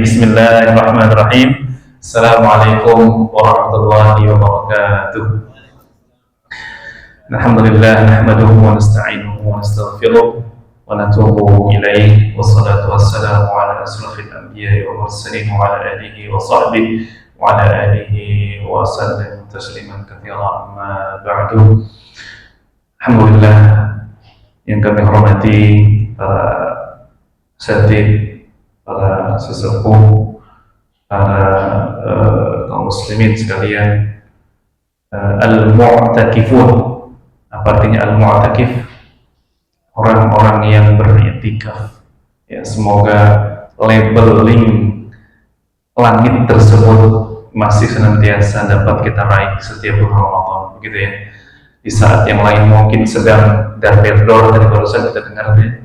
Bismillahirrahmanirrahim. Assalamualaikum warahmatullahi wabarakatuh. Alhamdulillah nahmaduhu wa nasta'inuhu wa nastaghfiruh wa natubu ilaihi wassalatu wassalamu ala asrafil anbiya'i wal mursalin wa ala alihi wa sahbihi wa ala alihi wa sallam tasliman katsiran amma ba'du. Alhamdulillah yang kami hormati para asatidz, para sesepuh, para kaum muslimin sekalian, al-mu'takifun. Apa artinya al-mu'takif? Orang-orang yang beriktikaf. Ya, semoga labeling langit tersebut masih senantiasa dapat kita raih setiap bulan Ramadan, begitu ya. Di saat yang lain mungkin sedang dar-der-dor, tadi barusan kita dengar ya,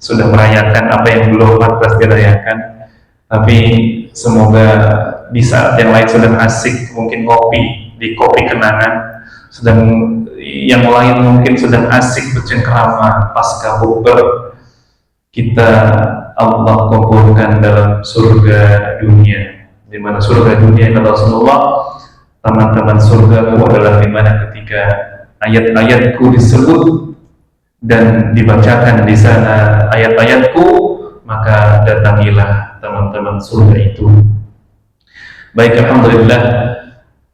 sudah merayakan apa yang belum pantas dirayakan, tapi semoga di saat yang lain sedang asik mungkin ngopi di kopi kenangan, sedang yang lain mungkin sedang asik bercengkrama pasca bukber, kita Allah kumpulkan dalam surga dunia, di mana surga dunia kata Rasulullah, taman-taman surga itu adalah di mana ketika ayat-ayatku disebut dan dibacakan di sana ayat-ayatku, maka datangilah teman-teman surga itu. Baik, alhamdulillah,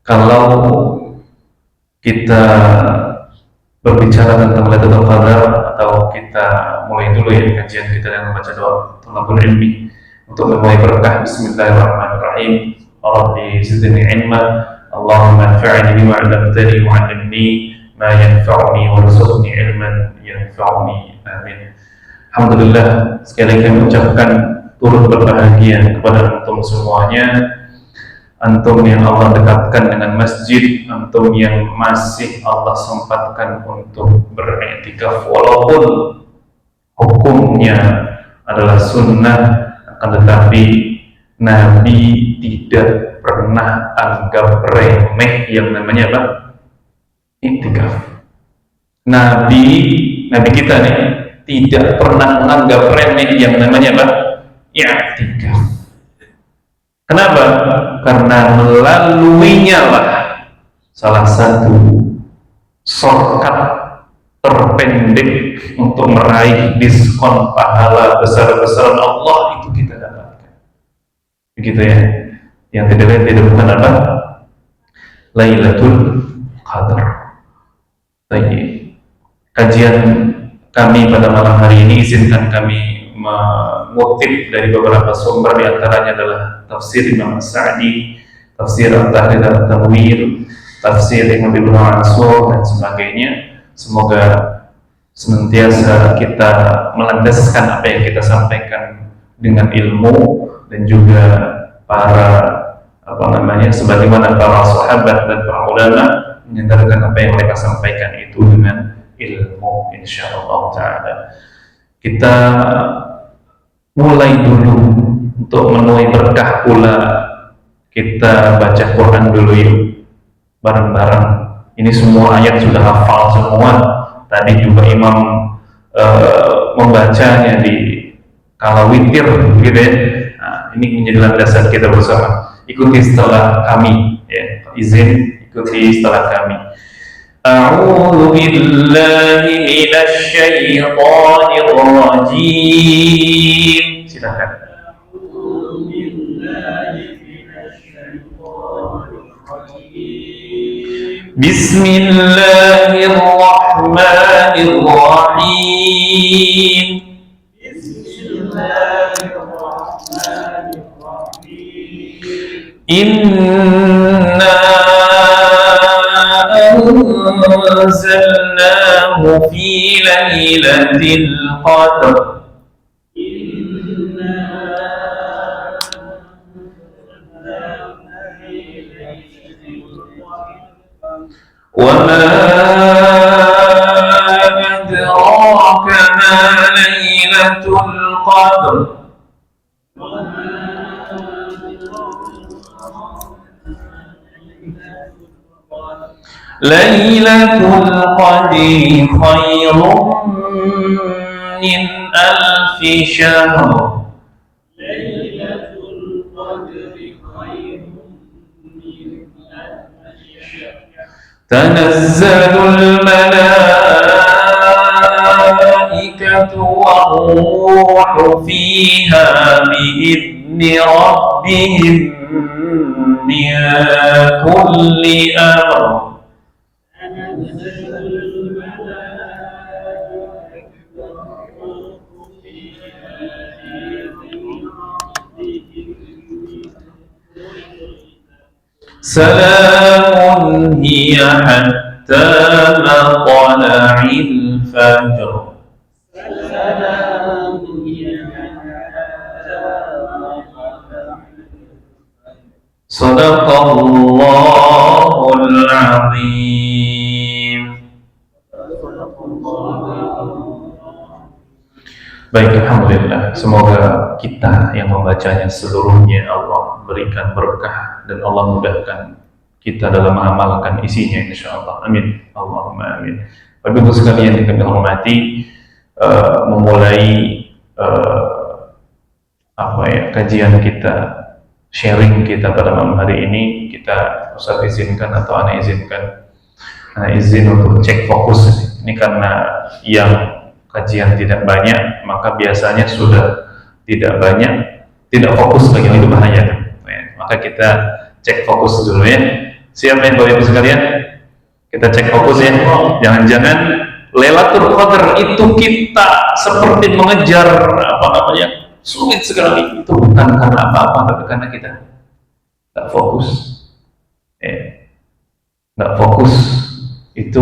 kalau kita berbicara tentang Lailatul Qadar, atau kita mulai dulu ya kajian kita dengan membaca doa thalabul ilmi untuk memulai berkah. Bismillahirrahmanirrahim. Rabbi zidni ilma, Allahumma anfa'ni bima 'allamtani wa 'allimni ma yanfa'uni warzuqni ilman yanfa'uni, amin. Alhamdulillah, sekali lagi kami ucapkan turut berbahagia kepada antum semuanya, antum yang Allah dekatkan dengan masjid, antum yang masih Allah sempatkan untuk beriktikaf walaupun hukumnya adalah sunnah, akan tetapi Nabi tidak pernah anggap remeh yang namanya apa? Iktikaf. Nabi kita nih tidak pernah menganggap remeh yang namanya apa? Iktikaf. Kenapa? Karena melaluinya lah salah satu shortcut terpendek untuk meraih diskon pahala besar-besaran Allah itu kita dapatkan. Begitu ya. Yang tidak lain tidak bukan apa? Lailatul Qadar. Baik, kajian kami pada malam hari ini izinkan kami mengutip dari beberapa sumber, di antaranya adalah tafsir Imam Sa'di, tafsir At-Tahrir At-Tanwir, tafsir Imam Ibnu Mansur dan sebagainya. Semoga senantiasa kita melandaskan apa yang kita sampaikan dengan ilmu, dan juga sebagaimana para sahabat dan para ulama menyandarkan apa yang mereka sampaikan itu dengan ilmu, insyaallah taala. Kita mulai dulu untuk menuai berkah pula, kita baca Quran dulu yuk bareng-bareng. Ini semua ayat sudah hafal semua. Tadi juga Imam membacanya di kala witir gitu ya. Nah, ini menjadi landasan kita bersama. Ikuti setelah kami ya. Izin ikuti setelah kami. A'udzu billahi minasy syaithanir rajim. Silakan. A'udzu billahi minasy syaithanir rajim. Bismillahirrahmanirrahim. Inna anzalnahu fi lailatul qadr. Wa ma adraka ma lailatul qadr. Lailatul Qadri khairun min alfi syahr. Lailatul Tanazzalul malaikatu war-ruhu fiha bi'izni rabbihim min kulli amr. Salamun hiya hatta matla'il fajr. Sadaqallahul azim. Baik, alhamdulillah. Semoga kita yang membacanya seluruhnya Allah berikan berkah dan Allah mudahkan kita dalam mengamalkan isinya, insyaallah. Amin. Allahumma amin. Bapak Ibu sekalian yang kami hormati, memulai kajian kita, sharing kita pada malam hari ini, kita Ustaz izinkan atau ana izin untuk cek fokus ini karena yang kajian tidak banyak, maka biasanya sudah tidak banyak, tidak fokus lagi, itu bahaya. Maka kita cek fokus dulu ya. Siap ya Bapak Ibu sekalian? Kita cek fokus ya. Jangan-jangan Lailatul Qadar itu kita seperti mengejar sulit sekali. Itu bukan karena apa-apa, tapi karena kita nggak fokus. Nggak fokus itu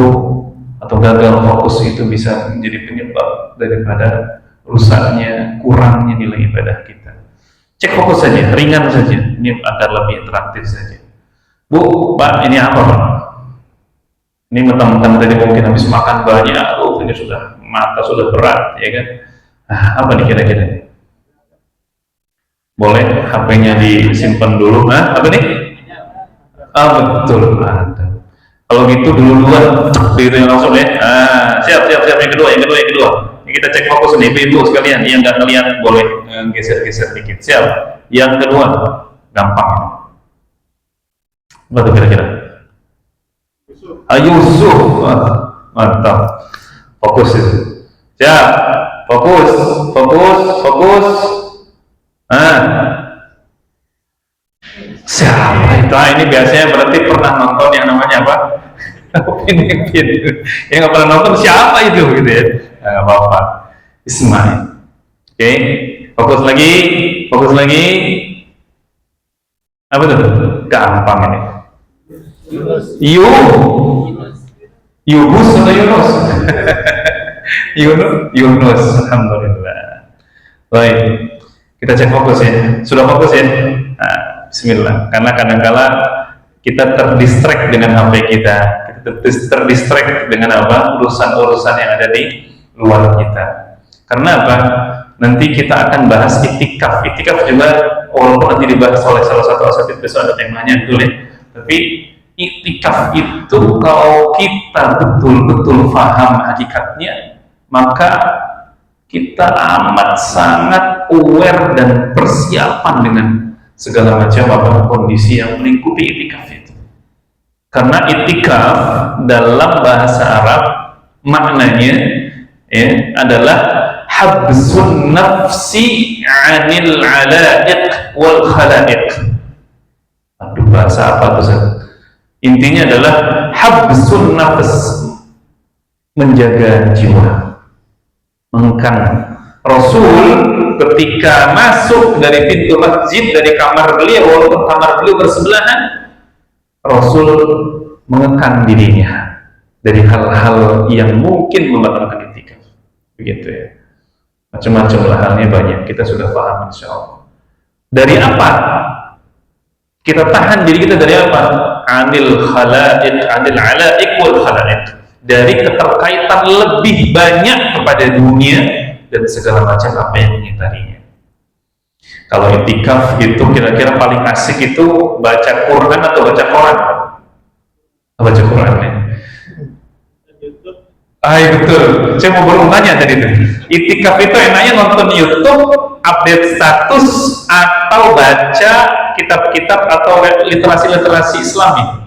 atau gagal fokus itu bisa menjadi penyebab daripada rusaknya, kurangnya nilai ibadah kita. Cek fokus saja, ringan saja, ini agar lebih interaktif saja. Bu, Pak, ini apa Pak? Ini mentang-mentang tadi mungkin habis makan banyak, ini sudah mata sudah berat, ya kan? Apa nih kira-kira? Boleh HP-nya disimpan dulu, apa nih? Betul, mantap. Kalau gitu dulu-duluan, begitu yang langsung ya. Siap. Yang kedua. Ini kita cek fokus nih, ibu sekalian. Yang nggak ngeliat boleh geser-geser dikit. Siap. Yang kedua, gampang. Apa tuh kira-kira? Yusuf. Mantap. Fokus itu. Siap. Fokus. Siapa itu? Ini biasanya berarti pernah nonton yang namanya apa? Upin Ipin. Yang nggak pernah nonton siapa itu gitu ya? Nggak apa-apa. Ismail. Oke. Fokus lagi. Apa tuh? Gampang ini. Yunus atau Yunus? Yunus. Alhamdulillah. Baik. Kita cek fokus ya. Sudah fokus ya? Bismillah. Karena kadang-kala kita terdistract dengan HP kita terdistract dengan urusan-urusan yang ada di luar kita. Karena apa? Nanti kita akan bahas itikaf juga, walaupun nanti dibahas oleh salah satu asatidz, besok ada temanya dulu ya. Tapi itikaf itu kalau kita betul-betul paham hakikatnya, maka kita amat sangat aware dan persiapan dengan segala macam kondisi yang melingkupi itikaf itu. Karena itikaf dalam bahasa Arab maknanya adalah habsun nafsi 'anil 'ala'iq wal khala'iq. Aduh, bahasa apa tuh? Intinya adalah habsun nafs, menjaga jiwa, mengekang. Rasul ketika masuk dari pintu masjid, dari kamar beliau, walaupun kamar beliau bersebelahan, Rasul mengekang dirinya dari hal-hal yang mungkin membatalkan itikaf. Begitu ya. Macam-macam lah halnya, banyak. Kita sudah paham insyaallah. Dari apa? Kita tahan diri kita dari apa? Anil khala'iq, anil 'ala'iq wal khala'iq. Dari keterkaitan lebih banyak kepada dunia dan segala macam apa yang mengitarinya. Kalau itikaf itu kira-kira paling asik itu baca Quran atau baca Quran? Baca Quran ya. Betul. Saya mau bertanya tadi itu. Itikaf itu enaknya nonton YouTube, update status, atau baca kitab-kitab atau literasi-literasi Islami.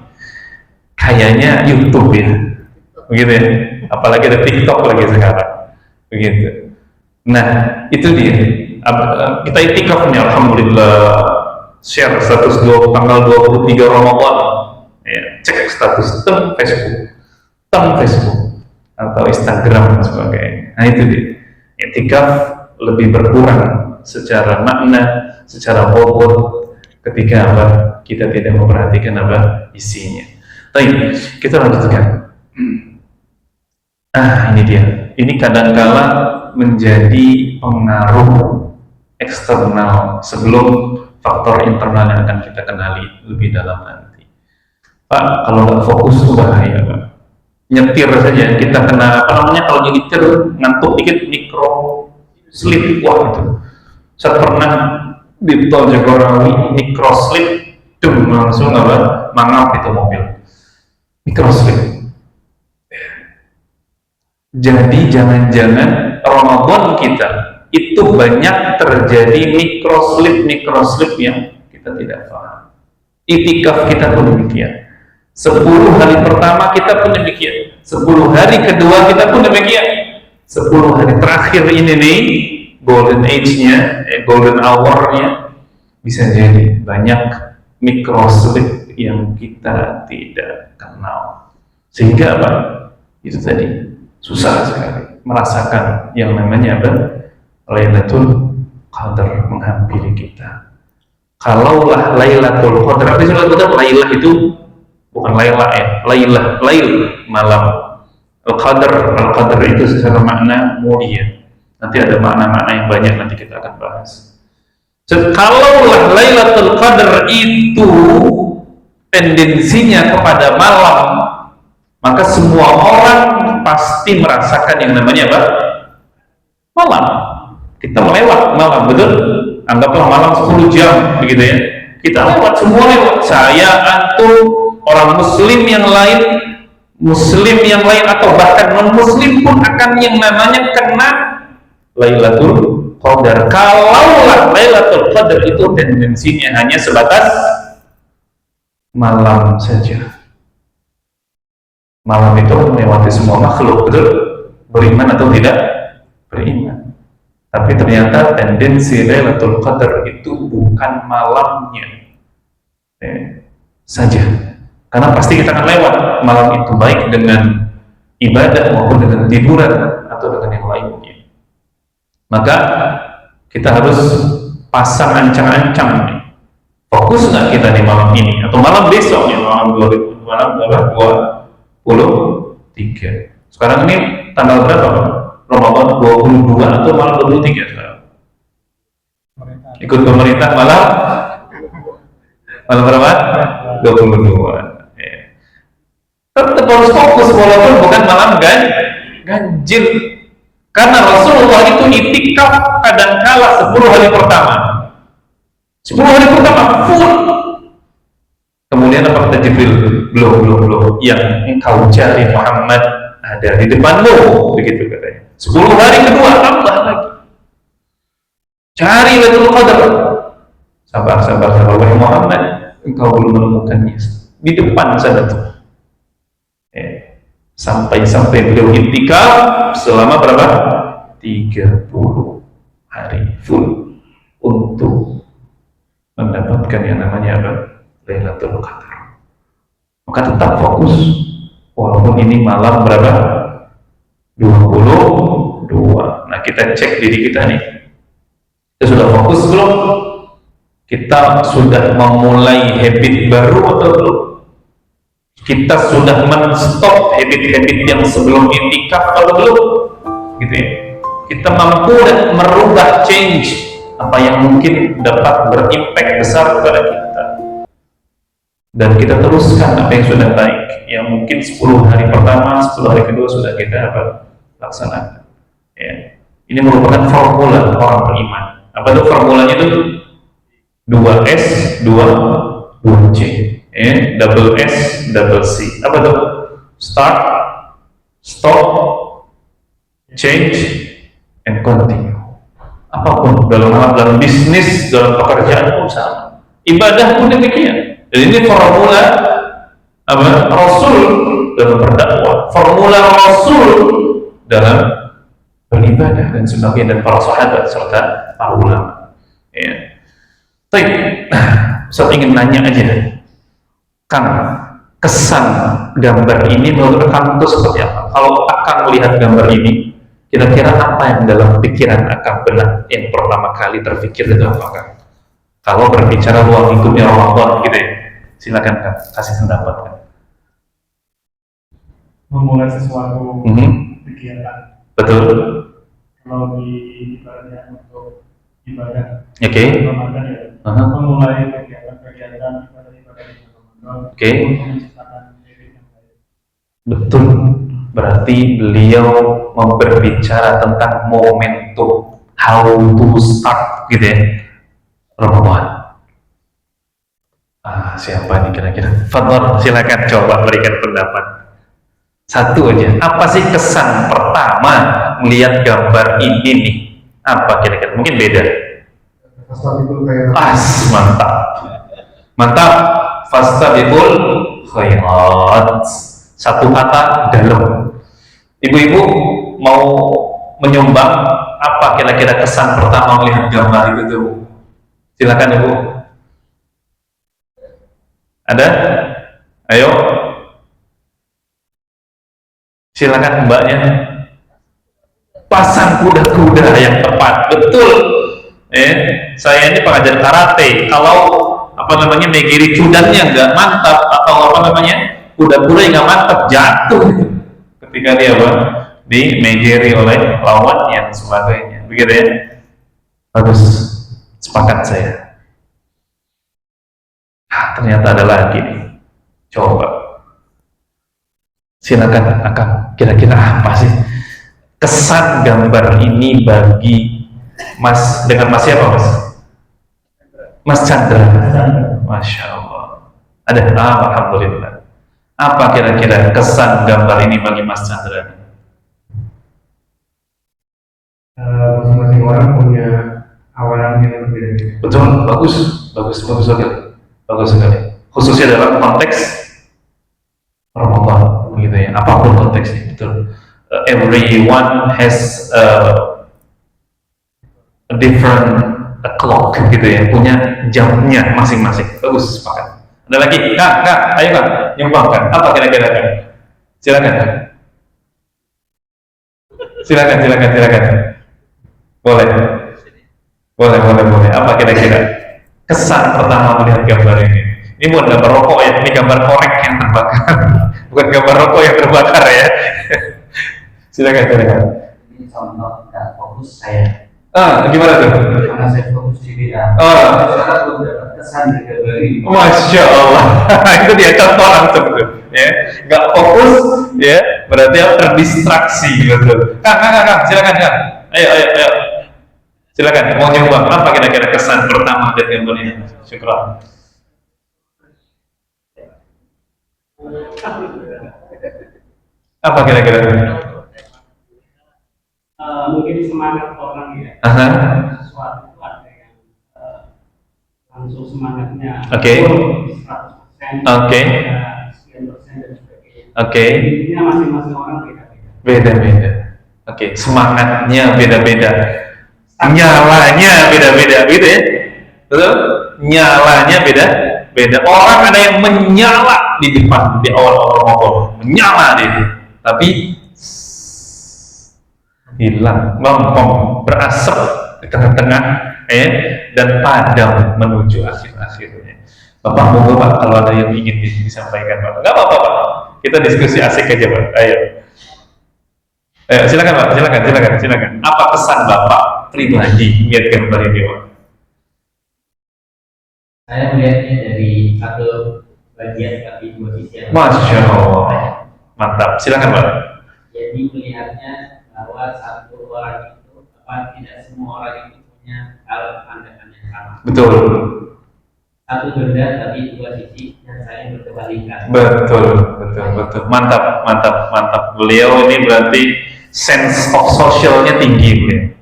kayaknya YouTube ya, begitu ya. Apalagi ada TikTok lagi sekarang, begitu. Nah, itu dia. Kita itikafnya, alhamdulillah, share status tanggal 23 Ramadan, ya, cek status Facebook atau Instagram dan sebagainya. Nah itu dia. Itikaf lebih berkurang secara makna, secara bobot ketika apa? Kita tidak memperhatikan apa isinya. Baik, kita lanjutkan. Ini dia. Ini kadangkala menjadi pengaruh eksternal sebelum faktor internal yang akan kita kenali lebih dalam nanti. Pak, kalau nggak fokus itu bahaya, Pak. Nyetir saja kita kena apa namanya, kalau nyetir ngantuk dikit mikro slip, wah itu. Saya pernah di tol Jagorawi mikro slip, langsung apa mangap itu mobil mikro slip. Jadi jangan-jangan Ramadan kita itu banyak terjadi mikro slip yang kita tidak paham. Itikaf kita pun demikian. 10 hari pertama kita pun demikian. 10 hari kedua kita pun demikian. 10 hari terakhir ini nih, golden age-nya, golden hour-nya, bisa jadi banyak mikro slip yang kita tidak kenal. Sehingga apa? Itu tadi susah sekali merasakan yang namanya apa? Lailatul Qadar menghampiri kita. Kalaulah Lailatul Qadar, apa sih Lailatul Qadar? Lailah itu bukan Laila ya, Lail malam. Al-Qadar itu secara makna mulia. Nanti ada makna-makna yang banyak, nanti kita akan bahas. Kalaulah Lailatul Qadar itu tendensinya kepada malam, maka semua orang pasti merasakan yang namanya apa? Malam. Kita melewat malam, betul? Anggaplah malam 10 jam, begitu ya. Kita lewat, semua lewat. Saya, antum, orang muslim yang lain atau bahkan non-muslim pun akan yang namanya kena Lailatul Qadar. Kalaulah Lailatul Qadar itu tendensinya hanya sebatas malam saja. Malam itu melewati semua makhluk, betul? Beriman atau tidak beriman. Tapi ternyata tendensi Lailatul Qadar itu bukan malamnya saja. Karena pasti kita akan lewat malam itu, baik dengan ibadah maupun dengan tiduran atau dengan yang lainnya. Maka kita harus pasang ancang-ancang nih. Fokus nggak kita di malam ini atau malam besok ya, malam 23. Sekarang ini tanggal berapa, Pak? Ramadan 22 atau malam 23 sekarang? Ikut pemerintah malam berapa? 22. Tetap harus fokus walaupun bukan malam ganjil. Karena Rasulullah itu itikaf kadangkala 10 hari pertama. 10 hari pertama full. Kemudian apa kata Jibril? Belum. Yang engkau cari Muhammad ada di depanmu, begitu katanya. 10 hari kedua tambah lagi. Cari Lailatul Qadar. Sabar wahai Muhammad, engkau belum menemukannya. Di depan sana tuh. Sampai beliau itikaf selama berapa? 30 hari full untuk mendapatkan yang namanya apa? Lailatul Qadar. Maka tetap fokus walaupun ini malam berapa? 22. Nah, kita cek diri kita nih. Kita sudah fokus belum? Kita sudah memulai habit baru atau belum? Kita sudah men-stop habit-habit yang sebelum itikaf atau belum? Gitu ya. Kita mampu dan merubah change apa yang mungkin dapat berimpact besar kepada kita. Dan kita teruskan apa yang sudah baik, yang mungkin 10 hari pertama, 10 hari kedua sudah kita laksanakan. Ya. Ini merupakan formula orang beriman. Apa itu formulanya itu? 2S, 2C. Double S, double C. Apa itu? Start, stop, change, and continue. Apapun dalam bisnis, dalam pekerjaan pun sama. Ibadah pun demikian. Dan ini formula apa Rasul dalam berdakwah, formula Rasul dalam beribadah dan sebagainya, dan para sahabat serta para ulama. Ya. Baik, saya ingin nanya aja, Kang, kesan gambar ini menurut Kang itu seperti apa? Kalau Akang melihat gambar ini, kira-kira apa yang dalam pikiran Akang benar yang pertama kali terpikir itu apa, Kang? Kalau berbicara ruang lingkupnya Ramadan gitu ya, silakan Kang, kasih pendapat Kang. Memulai sesuatu kegiatan. Betul. Kalau di ibaratnya untuk ibadah, Oke. Ramadan ya, memulai kegiatan-kegiatan ibadah-ibadah di Ramadan. Oke. Untuk menciptakan diri yang baik. Betul. Berarti beliau berbicara tentang momentum, how to start gitu ya, Ramadan. Siapa nih kira-kira? Fadhol, silakan coba berikan pendapat. Satu aja. Apa sih kesan pertama melihat gambar ini nih? Apa kira-kira? Mungkin beda. Mantap. Mantap. Fastabiqul khairat. Satu kata dalam. Ibu-ibu mau menyumbang apa kira-kira kesan pertama melihat gambar itu tuh? Silakan Ibu. Ada? Ayo. Silakan Mbaknya. Pasang kuda-kuda yang tepat. Betul. Saya ini pengajar karate. Kalau apa namanya negiri cudannya nggak mantap, atau apa namanya kuda-kuda yang nggak mantap, jatuh ketika dia di megeri oleh lawan yang sebagainya. Begitu ya. Bagus. Sepakat saya. Ternyata ada lagi nih. Coba. Silakan Akang. Kira-kira apa sih kesan gambar ini bagi Mas, dengan Mas siapa Mas? Mas Chandra. Masya Allah. Ada? Alhamdulillah. Apa kira-kira kesan gambar ini bagi Mas Chandra? Masing-masing orang punya awalan yang berbeda. Betul, bagus sekali. Bagus sekali. Khususnya dalam konteks Ramadan, begitu ya. Apapun konteksnya, betul. Everyone has a different clock, gitu ya. Punya jamnya masing-masing. Bagus, sepakat. Ada lagi, Kak, ayo Kak, nyumbangkan. Apa kira-kira Kak? Silakan. Silakan. Boleh. Apa kira-kira kesan pertama melihat gambar ini? Ini bukan gambar rokok ya, ini gambar korek yang terbakar. Bukan gambar rokok yang terbakar ya. Silakan. Ini contoh dan fokus saya. Gimana tuh? Karena saya fokus di bidang. Saya belum dapat kesan di gambar ini. Masya Allah. Itu dia contoh langsung tuh. Ya, nggak fokus, ya, berarti terdistraksi betul. Kang, silakan Kang. Ayo. Silakan. Mau nyumbang apa kira-kira kesan pertama dari gambar ini? Syukran. Apa kira-kira? Mungkin semangat orang ya. Sesuatu itu ada yang langsung semangatnya. Oke. 100%. Sekian persen dan sebagainya. Oke. Intinya masing-masing orang beda-beda. Beda-beda. Oke. Semangatnya beda-beda. Nyalanya beda-beda, gitu ya? Betul? Nyalanya beda. Orang ada yang menyala di depan, di awal-awal motor, menyala dia, tapi hilang, melompong, berasap di tengah-tengah, dan padam menuju akhir-akhirnya. Bapak monggo Pak, kalau ada yang ingin disampaikan Pak. Nggak apa-apa Pak, kita diskusi asik aja Pak. Ayo, silakan Pak, silakan. Apa kesan Bapak pribadi lihat gambar ini Pak? Saya melihatnya dari satu bagian tapi dua sisi yang Masya Allah, mantap. Silakan Pak. Jadi melihatnya bahwa satu orang itu, tidak semua orang itu punya cara pandangan yang sama. Betul. Satu benda tapi dua sisi yang saya berkebalikan. Betul. Mantap. Beliau ini berarti sense of socialnya tinggi beliau.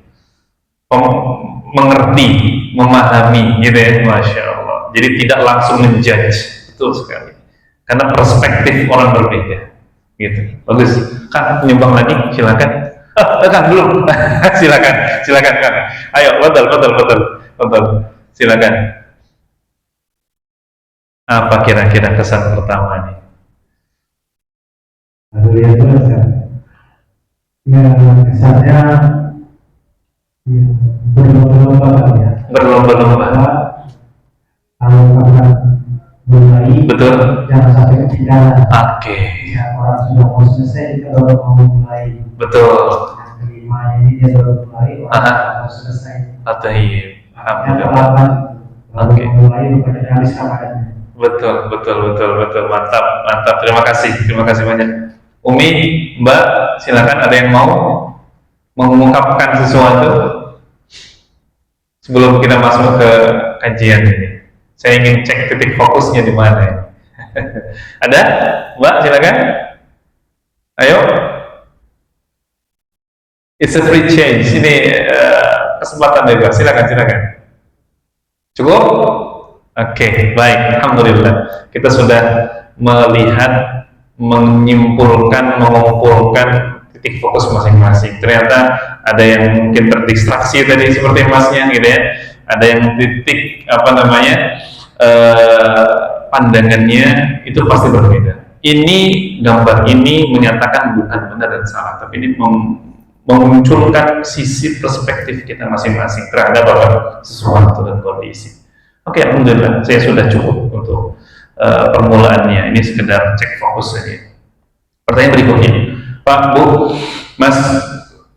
Mengerti, memahami, gitu ya, Masya Allah. Jadi tidak langsung menjudge, betul sekali. karena perspektif orang berbeda. Gitu. Bagus. Kang, nyumbang lagi, silakan. Kang belum. silakan Kang. Ayo, betul. Silakan. Apa kira-kira kesan pertama nih? Lalu ya terus kan. Ya kesannya ya, berlomba-lomba kan ya. Berlomba-lomba. Kalau akan mulai, Betul. jangan sampai ketinggalan. Oke. Ya, orang sudah mau selesai, kita baru mau mulai. Betul. Yang kelima ini dia baru mulai, orang Aha. sudah mau selesai. Tayyib. Yang Alhamdulillah. ke-8 baru Oke. mau mulai, bukan habis kamarnya. Betul. Mantap. Terima kasih banyak. Umi, Mbak, silakan, ada yang mau mengungkapkan sesuatu sebelum kita masuk ke kajian ini. Saya ingin cek titik fokusnya di mana ya. Ada? Mbak, silakan. Ayo. It's a free change. Ini kesempatan bebas. Silakan. Cukup? Oke, baik. Alhamdulillah. Kita sudah melihat, menyimpulkan, mengumpulkan titik fokus masing-masing. Ternyata ada yang mungkin terdistraksi tadi seperti masnya gitu ya. Ada yang titik pandangannya itu pasti berbeda. Ini gambar ini menyatakan bukan benar dan salah, tapi ini memunculkan sisi perspektif kita masing-masing terhadap sesuatu dan kondisi. Oke, alhamdulillah, saya sudah cukup untuk permulaannya. Ini sekedar cek fokus saja. Pertanyaan berikutnya, Pak, Bu, Mas,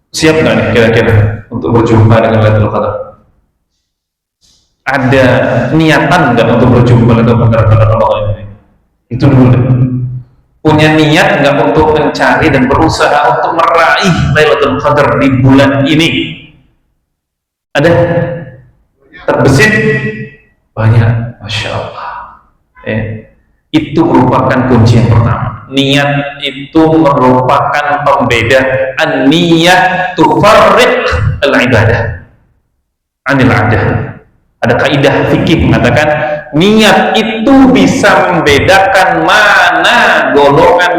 siap nggak nih kira-kira untuk berjumpa dengan Lailatul Qadar? Ada niatan nggak untuk berjumpa Lailatul Qadar pada Ramadan ini? Itu dulu deh. Punya niat nggak untuk mencari dan berusaha untuk meraih Lailatul Qadar di bulan ini? Ada? Terbesit? Banyak, Masya Allah. Itu merupakan kunci yang pertama. Niat itu merupakan pembeda. An-niyah tufarriq al-ibadah anil adah. Ada kaidah fikih mengatakan niat itu bisa membedakan mana golongan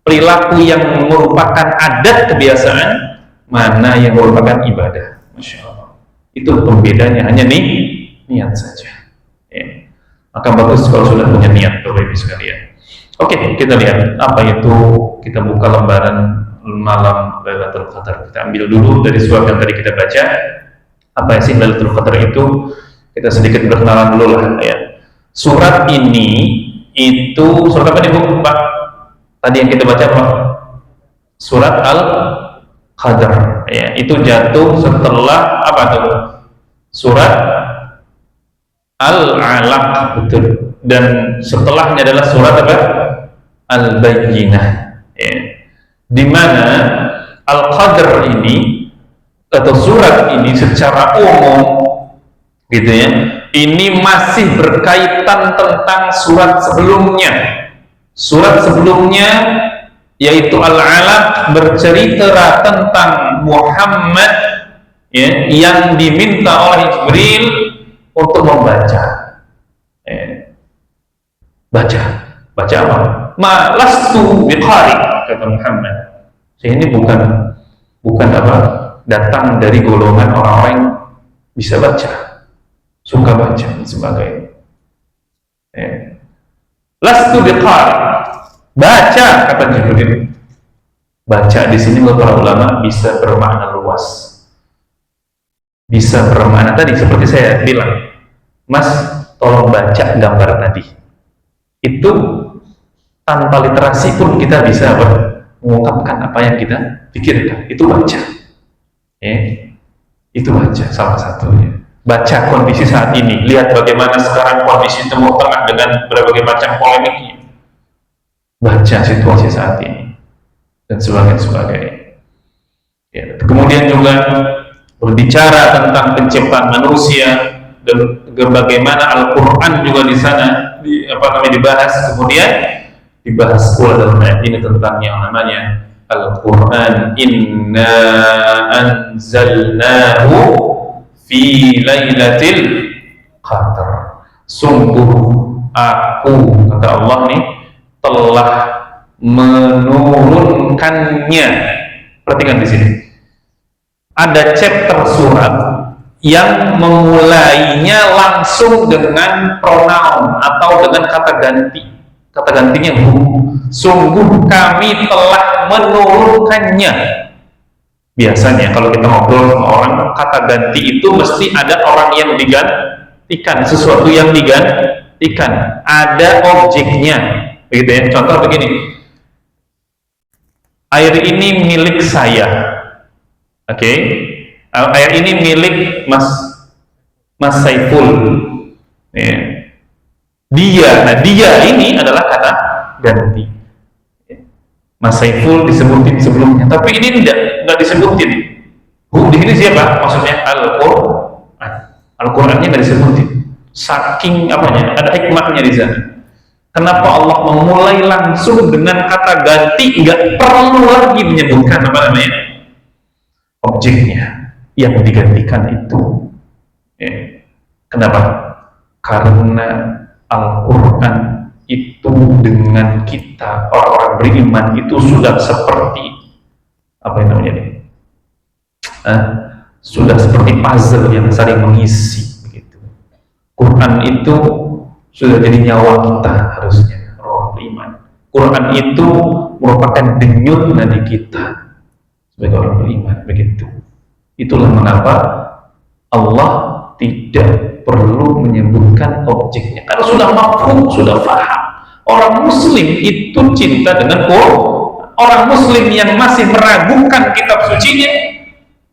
perilaku yang merupakan adat kebiasaan, mana yang merupakan ibadah. Masya Allah. Itu pembedanya, hanya niat saja. Maka bagus kalau sudah punya niat, Bapak Ibu sekalian. Oke, kita lihat apa itu. Kita buka lembaran malam Lailatul Qadar. Kita ambil dulu dari surat yang tadi kita baca. Apa sih Lailatul Qadar itu? Kita sedikit berkenalan dulu lah ya. Surat ini itu surat apa nih Bu, Pak? Tadi yang kita baca apa? Surat Al-Qadar. Ya, itu jatuh setelah apa tuh? Surat Al-Alaq, betul. Dan setelahnya adalah surat apa? Al-Bayyinah. Ya. Di mana Al-Qadr ini atau surat ini secara umum, gitu ya, ini masih berkaitan tentang surat sebelumnya. Surat sebelumnya yaitu Al-Alaq bercerita tentang Muhammad ya, yang diminta oleh Jibril untuk membaca. Baca apa? Ma lastu biqari, kata Muhammad. Saya ini bukan apa? Datang dari golongan orang-orang yang bisa baca, suka baca dan sebagainya. Lastu biqari. Baca, kata Jibril. Baca di sini menurut para ulama bisa bermakna luas. Bisa bermakna tadi seperti saya bilang, Mas, tolong baca gambar tadi. Itu tanpa literasi pun kita bisa mengungkapkan apa yang kita pikirkan. Itu baca. Itu baca salah satunya. Baca kondisi saat ini. Lihat bagaimana sekarang kondisi Timur Tengah dengan berbagai macam polemiknya. Baca situasi saat ini dan sebagainya. Ya. Kemudian juga berbicara tentang penciptaan manusia dan bagaimana Al-Quran juga di sana dibahas. Kemudian dibahas pula dalam ayat ini tentang yang namanya Al-Quran. Inna anzalnahu fi lailatul qadar. Sungguh aku, kata Allah nih, telah menurunkannya. Perhatikan di sini. Ada chapter surat yang memulainya langsung dengan pronoun atau dengan kata ganti. Kata gantinya hu. Sungguh kami telah menurunkannya. Biasanya kalau kita ngobrol sama orang, kata ganti itu mesti ada orang yang digantikan, sesuatu yang digantikan, ada objeknya, begitu ya. Contoh begini, air ini milik saya, oke? Air ini milik Mas Saiful, ya. Nah dia ini adalah kata ganti. Mas Saiful disebutin sebelumnya, tapi ini tidak disebutin. Di sini siapa? Maksudnya Al-Quran. Al-Qurannya nggak disebutin. Saking apanya? Ada hikmahnya di sana. Kenapa Allah memulai langsung dengan kata ganti? Nggak perlu lagi menyebutkan apa namanya objeknya yang digantikan itu. Kenapa? Karena Al-Quran itu dengan kita orang-orang beriman itu sudah seperti apa yang namanya ini? Sudah seperti puzzle yang saling mengisi begitu. Quran itu sudah jadi nyawa kita harusnya orang beriman. Quran itu merupakan denyut nadi kita sebagai orang beriman begitu. Itulah mengapa Allah tidak perlu menyebutkan objeknya karena sudah mafhum, sudah paham. Orang muslim itu cinta dengan Quran. Orang muslim yang masih meragukan kitab sucinya,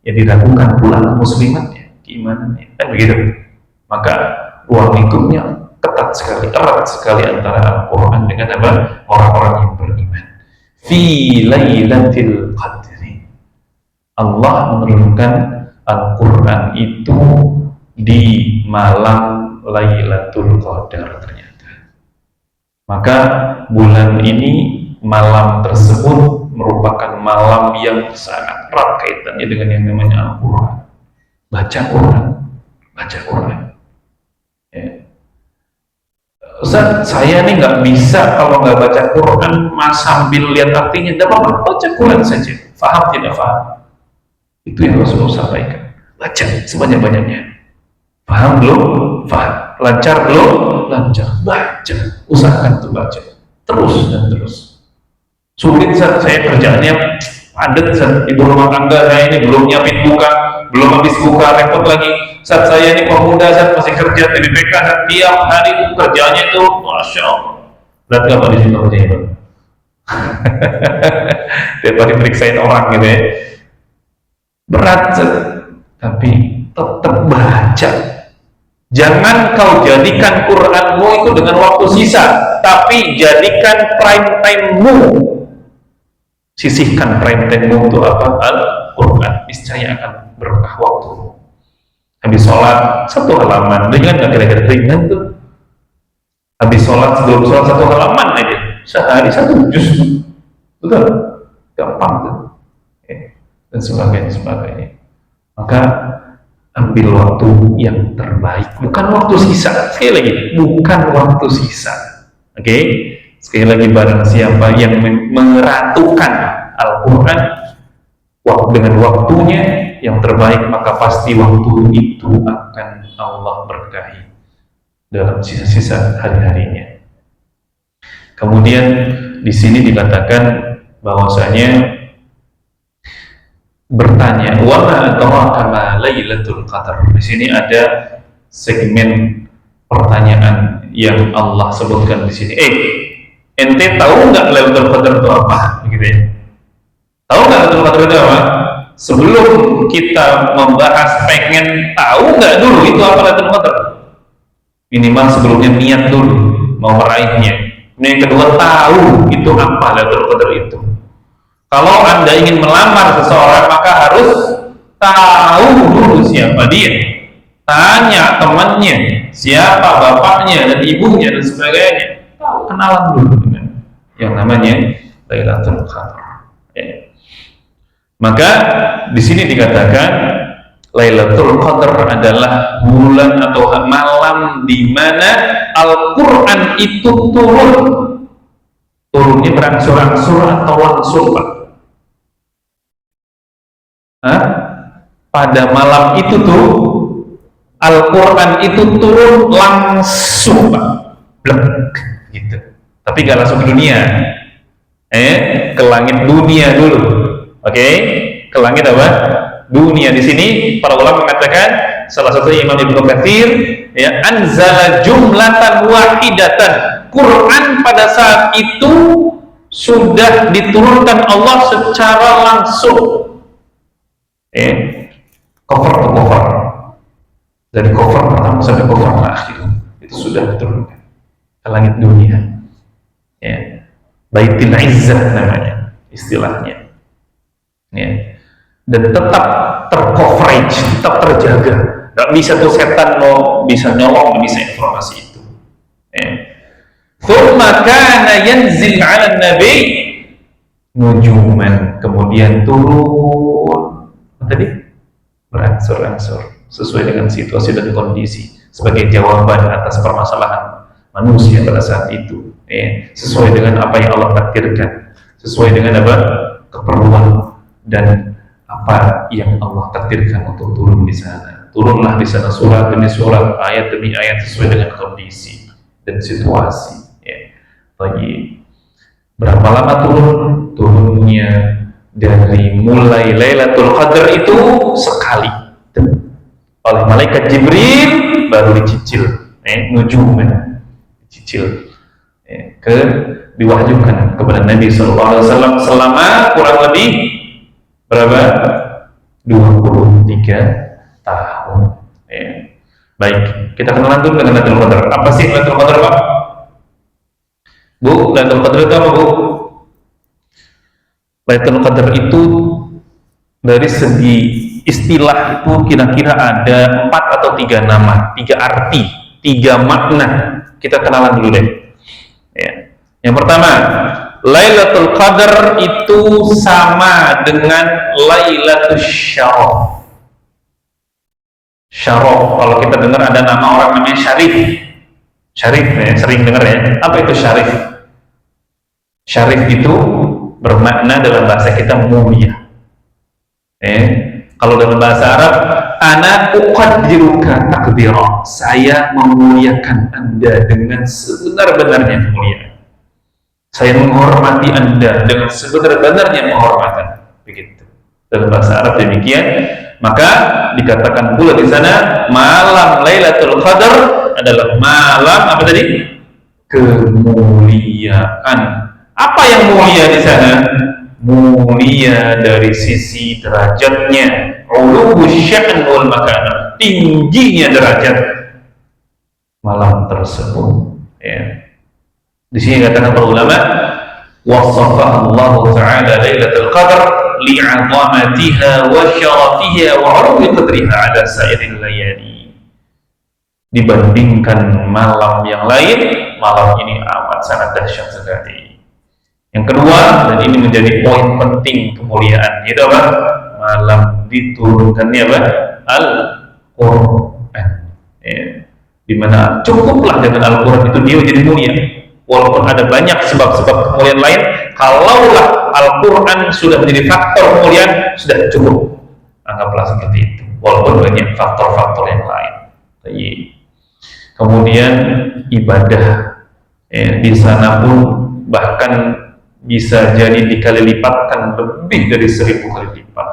ya diragukan pula muslimatnya, keimanannya, kan begitu. Maka ruang lingkupnya ketat sekali, erat sekali antara Al-Quran dengan apa? Orang-orang yang beriman. Fi lailatul qadri, Allah menurunkan Al-Quran itu di malam Lailatul Qadar ternyata. Maka bulan ini malam tersebut merupakan malam yang sangat erat kaitannya dengan yang namanya Al-Quran. Baca Quran, baca Quran. Ya. Ustaz, saya nih nggak bisa kalau nggak baca Quran sambil lihat artinya. Tidak apa-apa, baca Quran saja. Faham tidak faham? Itu yang Rasulullah sampaikan. Baca sebanyak-banyaknya. Paham belum? Paham. Lancar belum? Lancar. Baca. Usahakan untuk baca. Terus dan terus. Sulit saat saya kerjaannya padat saat ibu rumah tangga saya ini belum nyiapin buka, belum habis buka, repot lagi. Saat saya ini pemuda, saat masih kerja di BPK, saat tiap hari itu kerjanya itu, masya Allah. Berat gak Pak di situ kerjanya Pak? Tiap hari periksain orang gitu ya. Berat, tapi tetap baca. Jangan kau jadikan Quranmu itu dengan waktu sisa, tapi jadikan prime time-mu. Sisihkan prime time-mu untuk apa? Al-Quran. Niscaya akan berkah waktu. Habis sholat satu halaman, dengan nggak kira-kira ringan tuh. Habis sholat, sebelum sholat satu halaman aja, sehari satu juz, betul? Gampang tuh. Dan sebagainya. Maka ambil waktu yang terbaik, bukan waktu sisa. Sekali lagi, bukan waktu sisa. Oke? Sekali lagi, barang siapa yang meratukan Al-Quran dengan waktunya yang terbaik, maka pasti waktu itu akan Allah berkahi dalam sisa-sisa hari-harinya. Kemudian di sini dikatakan bahwasanya bertanya, wa ma adraka ma lailatul qadar. Di sini ada segmen pertanyaan yang Allah sebutkan di sini. Ente tahu nggak Lailatul Qadar itu apa? Gitu ya. Tahu nggak Lailatul Qadar itu apa? Sebelum kita membahas, pengen tahu nggak dulu itu apa Lailatul Qadar? Minimal sebelumnya niat dulu mau meraihnya. Yang kedua, tahu itu apa Lailatul Qadar itu. Kalau Anda ingin melamar seseorang, maka harus tahu dulu siapa dia. Tanya temannya, siapa bapaknya dan ibunya dan sebagainya. Tahu, kenalan dulu dengan yang namanya Lailatul Qadar. Ya. Maka di sini dikatakan Lailatul Qadar adalah bulan atau malam di mana Al-Quran itu turun. Turunnya berangsur-angsur atau langsung, Pak? Hah? Pada malam itu tuh Al-Quran itu turun langsung, Pak. Blek, gitu. Tapi gak langsung ke dunia. Ke langit dunia dulu. Oke? Ke langit apa? Dunia. Di sini para ulama mengatakan, salah satu Imam Ibnu Katsir, ya, anzala jumlatan wahidatan. Quran pada saat itu sudah diturunkan Allah secara langsung. Cover to cover. Dari cover pertama sampai cover terakhir itu sudah diturunkan ke langit dunia. Ya. Baitul Izzah namanya istilahnya. Ya. Dan tetap tercoverage, tetap terjaga. Gak bisa tuh setan mau bisa nyolong, gak bisa informasi itu. Thumma kana yanzil 'ala an-nabi nujuman, kemudian turun tadi berangsur-angsur sesuai dengan situasi dan kondisi sebagai jawaban atas permasalahan manusia pada saat itu, sesuai dengan apa yang Allah takdirkan, sesuai dengan apa keperluan dan apa yang Allah takdirkan untuk turun di sana. Turunlah di sana surat demi surat, ayat demi ayat sesuai dengan kondisi dan situasi. Bagi berapa lama turunnya dari mulai Lailatul Qadar itu sekali oleh malaikat Jibril, baru dicicil, nujuman dicicil, diwahyukan kepada Nabi SAW selama kurang lebih berapa? 23 tahun. Baik, kita kenalan dulu dengan Lailatul Qadar. Apa sih Lailatul Qadar, Pak? Bu, Lailatul Qadar itu apa, Bu? Lailatul Qadar itu dari segi istilah itu kira-kira ada 4 atau 3 nama, 3 arti, 3 makna. Kita kenalan dulu deh. Ya. Yang pertama, Lailatul Qadar itu sama dengan Lailatul Syaraf. Syaraf, kalau kita dengar ada nama orang namanya Syarif. Syarif, ya, sering dengar ya. Apa itu Syarif? Syarif itu bermakna dalam bahasa kita mulia. Kalau dalam bahasa Arab, ana uqaddiruka takdira, saya memuliakan Anda dengan sebenar-benarnya kemuliaan. Saya menghormati Anda dengan sebenar-benarnya penghormatan. Begitu. Dalam bahasa Arab demikian. Maka dikatakan pula di sana malam Lailatul Qadar adalah malam apa tadi? Kemuliaan. Apa yang mulia di sana? Mulia dari sisi derajatnya, uluwus sya'n wal makanah, tingginya derajat malam tersebut. Ya. Di sini katakan para ulama, wasafa Allah Taala Lailatul Qadar li'azamatiha wa syarafiha wa 'ulwi qadriha 'ala sa'iril layali. Dibandingkan malam yang lain, malam ini amat sangat dahsyat sekali. Yang kedua, dan ini menjadi poin penting kemuliaan, yaitu apa? Malam diturunkannya apa? Al-Quran. Di mana cukuplah dengan Al-Quran itu dia jadi mulia. Walaupun ada banyak sebab-sebab kemuliaan lain, kalaulah Al-Quran sudah menjadi faktor kemuliaan, sudah cukup. Anggaplah seperti itu. Walaupun banyak faktor-faktor yang lain. Kemudian ibadah, di sana pun bahkan bisa jadi dikali lipatkan lebih dari 1000 kali lipat.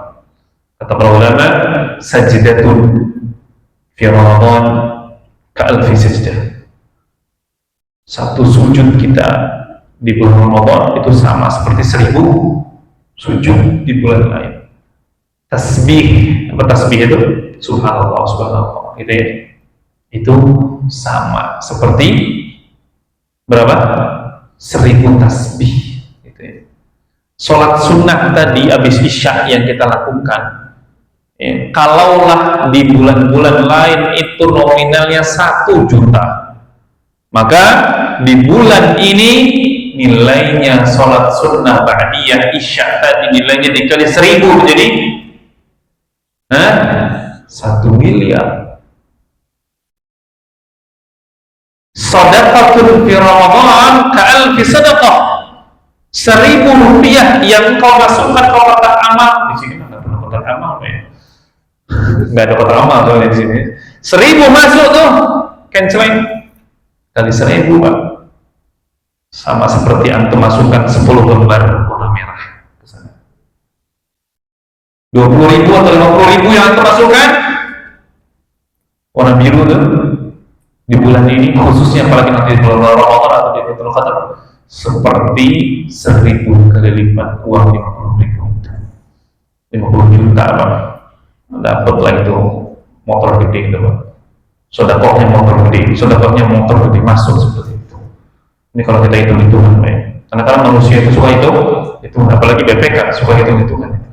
Kata para ulama, sajdatun fi Ramadan ka'alfi sajdah. Satu sujud kita di bulan Ramadan itu sama seperti 1000 sujud di bulan lain. Tasbih, apa tasbih itu? Subhanallah, subhanallah, gitu ya. Itu sama seperti berapa? 1000 tasbih. Sholat sunnah tadi habis isya yang kita lakukan, kalaulah di bulan-bulan lain itu nominalnya 1 juta, maka di bulan ini nilainya sholat sunnah ba'diyah isya tadi nilainya dikali 1000 jadi 1 miliar. Shadaqatun fi Ramadan ka'alfi sadaqah. 1.000 rupiah yang kau masukkan ke kotak amal. Di sini nggak pernah kotak amal, ya. Nggak ada kotak amal soalnya di sini. 1.000 masuk tuh, kenceleng kali 1.000, Pak. Sama seperti antum masukkan 10 lembar warna merah ke sana. 20.000 atau 50.000 yang antum masukkan warna biru tuh di bulan ini, khususnya apalagi nanti di bulan Ramadan atau di Lailatul Qadar, seperti 1.000 kali lipat uang 50.000. 50 juta, Pak. Dapat lah itu motor gede itu, Pak. Sedekahnya motor gede, sedekahnya motor gede masuk seperti itu. Ini kalau kita hitung-hitungan, Pak. Karena manusia itu suka itu, apalagi BPK suka hitung-hitungan.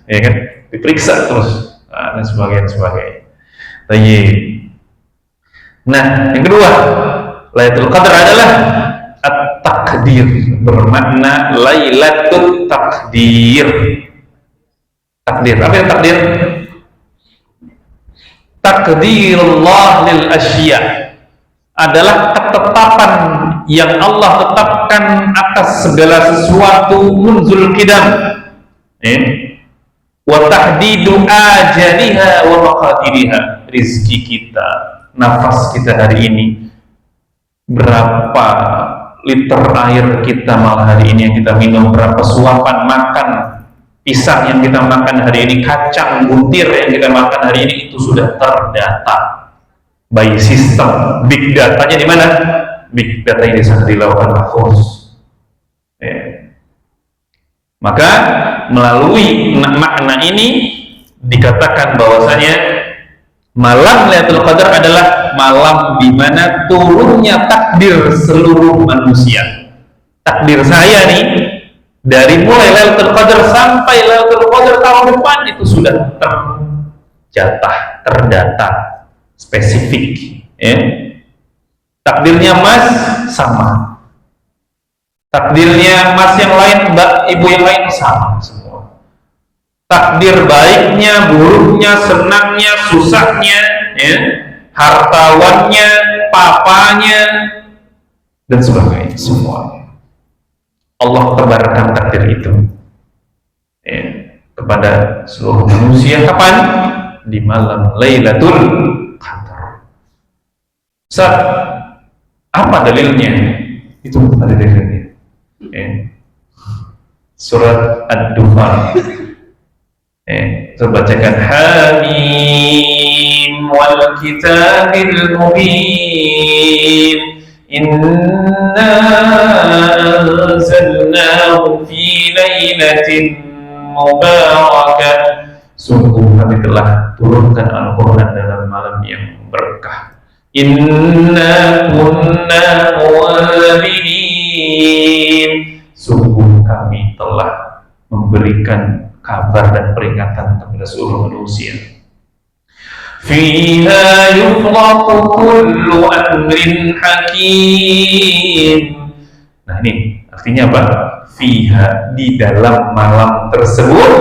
Ya kan? Diperiksa terus, dan sebagainya. Nah, yang kedua, Lailatul Qadar adalah at-takdir, bermakna Lailatul Takdir. Takdir, apa yang takdir? Takdirullah lil asya adalah ketetapan yang Allah tetapkan atas segala sesuatu munzul qidam. Wa tahdidu ajaliha wa maqadiriha. Rizki kita, nafas kita hari ini, berapa liter air kita malah hari ini yang kita minum, berapa suapan makan pisang yang kita makan hari ini, kacang butir yang kita makan hari ini, itu sudah terdata by sistem. Big datanya di mana? Big data ini sangat dilakukan mahfuz. Maka melalui makna ini dikatakan bahwasanya malam Lailatul Qadar adalah malam di mana turunnya takdir seluruh manusia. Takdir saya nih, dari mulai Lailatul Qadar sampai Lailatul Qadar tahun depan itu sudah terjatah, terdata, spesifik. Takdirnya Mas sama, takdirnya Mas yang lain, Mbak, Ibu yang lain sama semua. Takdir baiknya, buruknya, senangnya, susahnya, hartawannya, papanya, dan sebagainya, semua. Allah tebarkan takdir itu kepada seluruh manusia. Kapan? Di malam Lailatul Qadar. Apa dalilnya? Itu ada dalilnya. Surat Ad-Dukhan. Terbacakan Hamim wal kitabil mubin. Inna anzalnahu fi lailatin mubarakah. Sungguh kami telah turunkan Al-Quran dalam malam yang berkah. Inna kunna munzirin. Sungguh kami telah memberikan kabar dan peringatan kepada seluruh manusia. Fiha yufraqu kullu amrin hakim. Nah, ini artinya apa? Fiha, di dalam malam tersebut,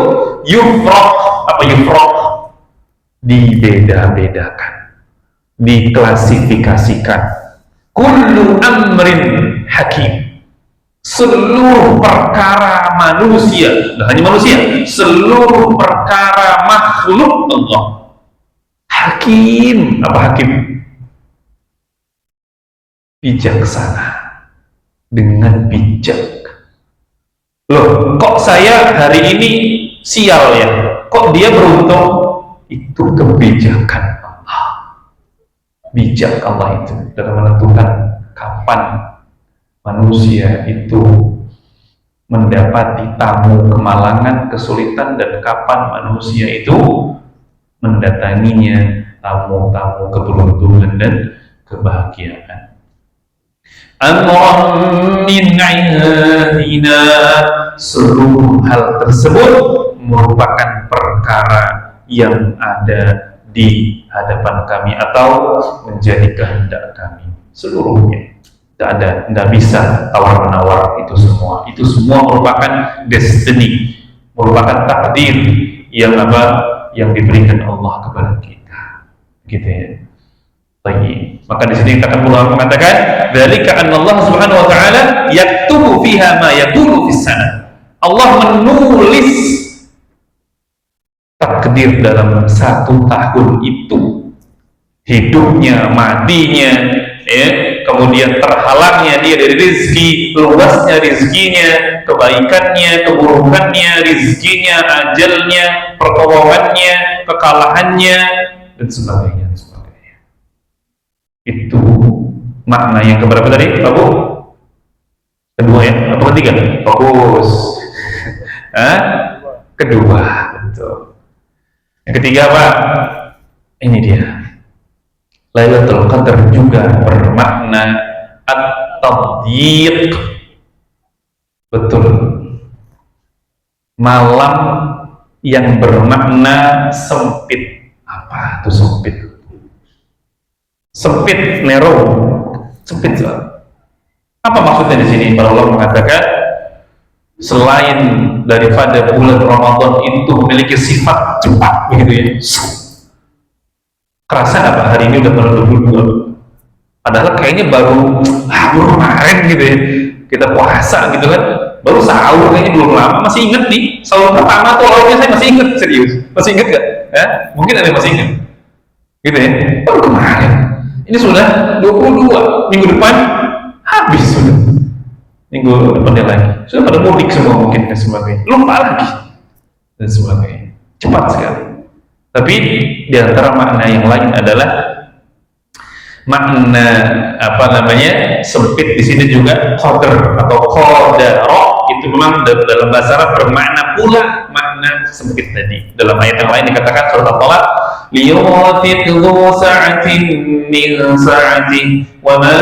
yufraq, apa yufraq? Dibeda-bedakan, diklasifikasikan. Kullu amrin hakim, seluruh perkara manusia, tidak hanya manusia, seluruh perkara makhluk Allah. Hakim, apa hakim? Bijaksana, dengan bijak. Loh, kok saya hari ini sial ya? Kok dia beruntung? Itu kebijakan Allah. Bijak Allah itu dalam menentukan kapan manusia itu mendapati tamu kemalangan, kesulitan, dan kapan manusia itu mendatanginya tamu-tamu keberuntungan dan kebahagiaan. Amran min indina, seluruh hal tersebut merupakan perkara yang ada di hadapan kami atau menjadi kehendak kami seluruhnya. Tidak bisa tawar-menawar itu semua. Itu semua merupakan destiny, merupakan takdir yang apa? yang diberikan Allah kepada kita, gitu ya. Baik. Maka di sini kata ulama mengatakan, dzalika anna Allah Subhanahu wa taala yaktubu fiha ma yakunu fis sana. Allah menulis takdir dalam satu tahun itu, hidupnya, matinya, ya, kemudian terhalangnya dia dari rezeki, luasnya rezekinya, kebaikannya, keburukannya, rezekinya, ajalnya, pertolongannya, kekalahannya, dan sebagainya. Itu makna yang keberapa tadi, Pak Bu? Kedua ya, atau ketiga? Fokus. Kedua, betul. Yang ketiga apa? Ini dia. Lailatul Qadar juga bermakna at-tadyiq. Betul. Malam yang bermakna sempit. Apa itu sempit? Sempit, narrow, sempit. Apa maksudnya di sini? Para ulama mengatakan selain daripada bulan Ramadan itu memiliki sifat cepat, begitu ya. Kerasa nggak Pak, hari ini udah tanggal 22. Padahal kayaknya baru kemarin gitu ya. Kita puasa gitu kan, baru sahur kayaknya belum lama. Masih inget nih, sahur pertama tuh awalnya saya masih inget, serius. Masih inget gak? Ya? Mungkin ada yang masih inget. Gitu ya, baru kemarin. Ini sudah 22, minggu depan habis sudah. Minggu depannya lagi. Sudah pada mudik semua mungkin dan sebagainya. Lupa lagi dan sebagainya. Cepat sekali. Tapi di antara makna yang lain adalah makna apa namanya sempit di sini juga qadar atau qadara, itu memang dalam bahasa Arab bermakna pula makna sempit tadi. Dalam ayat yang lain dikatakan surat At-Talaq, liyunfiq dzu sa'atin min sa'atihi wa ma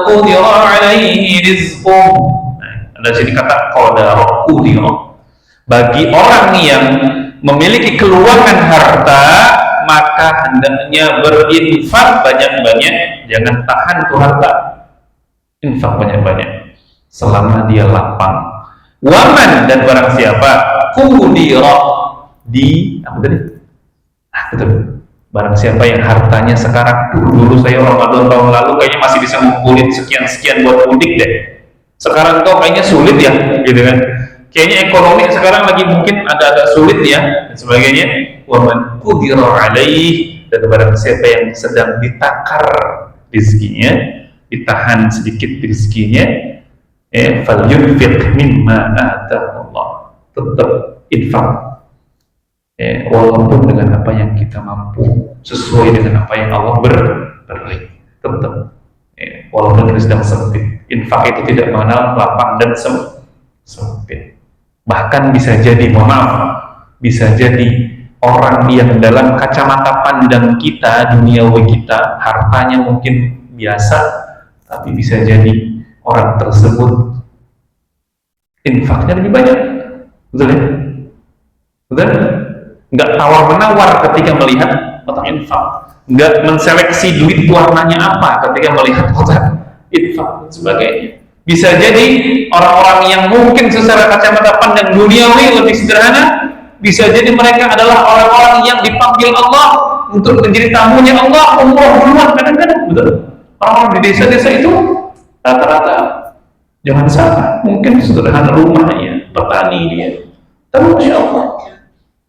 qudira 'alaihi rizquh. Ada sini kata qadara, qudira. Bagi orang yang memiliki keluangan harta, maka hendaknya berinfak banyak-banyak, jangan tahan tuh harta. Infak banyak-banyak selama dia lapang. Waman, dan barang siapa qudira di apa tadi? Betul. Barang siapa yang hartanya sekarang, dulu saya Ramadan tahun lalu kayaknya masih bisa ngumpulin sekian-sekian buat mudik deh. Sekarang kok kayaknya sulit ya, gitu kan? Kayaknya ekonomi sekarang lagi mungkin agak-agak sulit ya, dan sebagainya. Waman qudira alaih, dan barang siapa yang sedang ditakar rezekinya, ditahan sedikit rezekinya, falyunfiq mimma ataahu Allah, tetap infak, walaupun dengan apa yang kita mampu, sesuai dengan apa yang Allah beri, tetap, walaupun kita sedang sempit. Infak itu tidak mengenal lapang dan sempit. Bahkan bisa jadi, mohon maaf, bisa jadi orang yang dalam kacamata pandang kita, duniawi kita, hartanya mungkin biasa, tapi bisa jadi orang tersebut infaknya lebih banyak. Betul ya? Betul? Nggak tawar-menawar ketika melihat kotak infak, nggak menseleksi duit warnanya apa ketika melihat kotak infak dan sebagainya. Bisa jadi orang-orang yang mungkin secara kacamata pandang duniawi lebih sederhana, bisa jadi mereka adalah orang-orang yang dipanggil Allah untuk menjadi tamunya Allah, umroh duluan kadang-kadang. Betul? Orang-orang di desa-desa itu rata-rata, jangan salah, mungkin sederhana rumahnya, petani dia, tapi Masya Allah,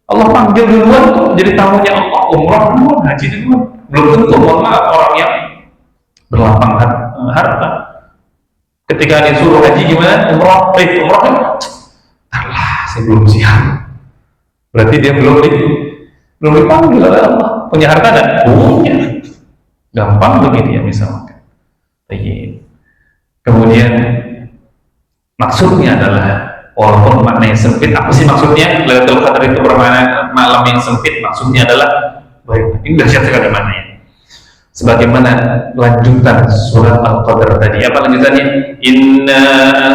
Allah panggil duluan untuk menjadi tamunya Allah, umroh duluan, haji duluan. Belum tentu, mohon maaf, orang yang berlapang harta ketika disuruh haji gimana? Umroh kan? Tarlah, saya belum siap. Berarti dia belum dipanggil oleh Allah. Punya harta dan punya, gampang begitu ya misalkan. Kemudian maksudnya adalah, walaupun maknanya sempit, apa sih maksudnya? Lailatul Qadar itu bermakna malam yang sempit. Maksudnya adalah, baik, ini dahsyat sekali maknanya. Sebagaimana lanjutan surat Al-Qadar tadi, apa lanjutannya? Inna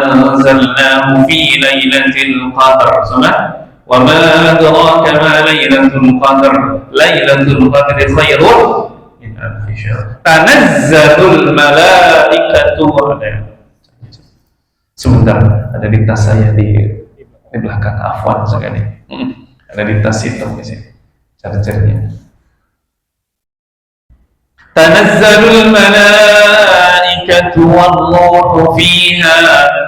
anzalnahu fi lailatul qadar. Sama? Wa ma adraka ma lailatul qadar. Lailatul qadri khairun min alfi syahr. Tanazzalul malaikatu. Sebentar, ada di tas saya di belakang, afwan sekali. Ada di tas hitam di sini. Ciri-cirinya. Tanazzalul malaikatu war-ruhu fiha.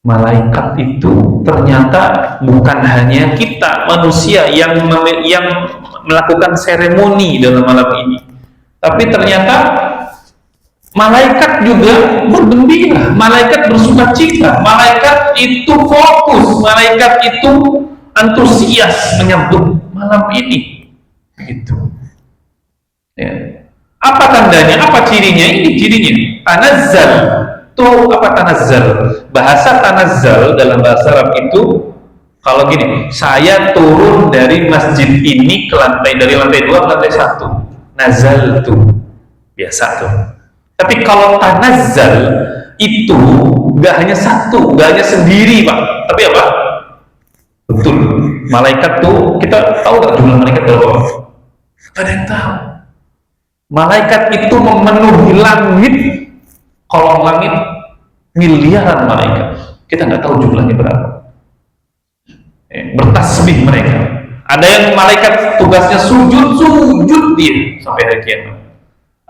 Malaikat itu ternyata bukan hanya kita manusia yang melakukan seremoni dalam malam ini, tapi ternyata malaikat juga bergembira, malaikat bersukacita, malaikat itu fokus, malaikat itu antusias menyambut malam ini. Begitu. Ya. Apa tandanya? Apa cirinya? Ini cirinya. Tanazzal. Tuh apa tanazzal? Bahasa tanazzal dalam bahasa Arab itu kalau gini, saya turun dari masjid ini ke lantai, dari lantai 2 ke lantai 1. Nazal tuh. Biasa tuh. Tapi kalau tanazzal itu gak hanya satu, gak hanya sendiri, Pak. Tapi apa? Betul. Malaikat tuh, kita tahu gak jumlah malaikat berapa? Gak ada yang tahu. Malaikat itu memenuhi langit, kolong langit miliaran malaikat. Kita nggak tahu jumlahnya berapa. Bertasbih mereka. Ada yang malaikat tugasnya sujud dia sampai hari kiamat.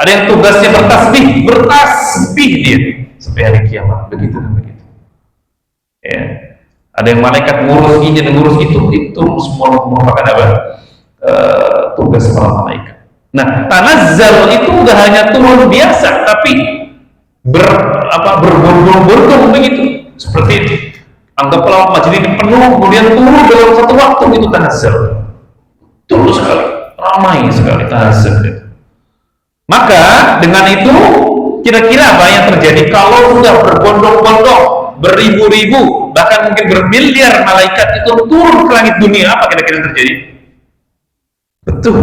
Ada yang tugasnya bertasbih dia sampai hari kiamat. Begitu dan begitu. Ya. Ada yang malaikat ngurus ini dan ngurus itu semua merupakan apa? Tugas para malaikat. Nah, tanazzal itu udah hanya turun biasa, tapi berbondong-bondong begitu. Seperti itu. Anggaplah masjid ini penuh, kemudian turun dalam satu waktu, itu tanazzal. Turun sekali, ramai sekali tanazzal. Maka dengan itu kira-kira apa yang terjadi kalau sudah berbondong-bondong, beribu-ribu, bahkan mungkin bermiliar malaikat itu turun ke langit dunia, apa kira-kira yang terjadi? Betul.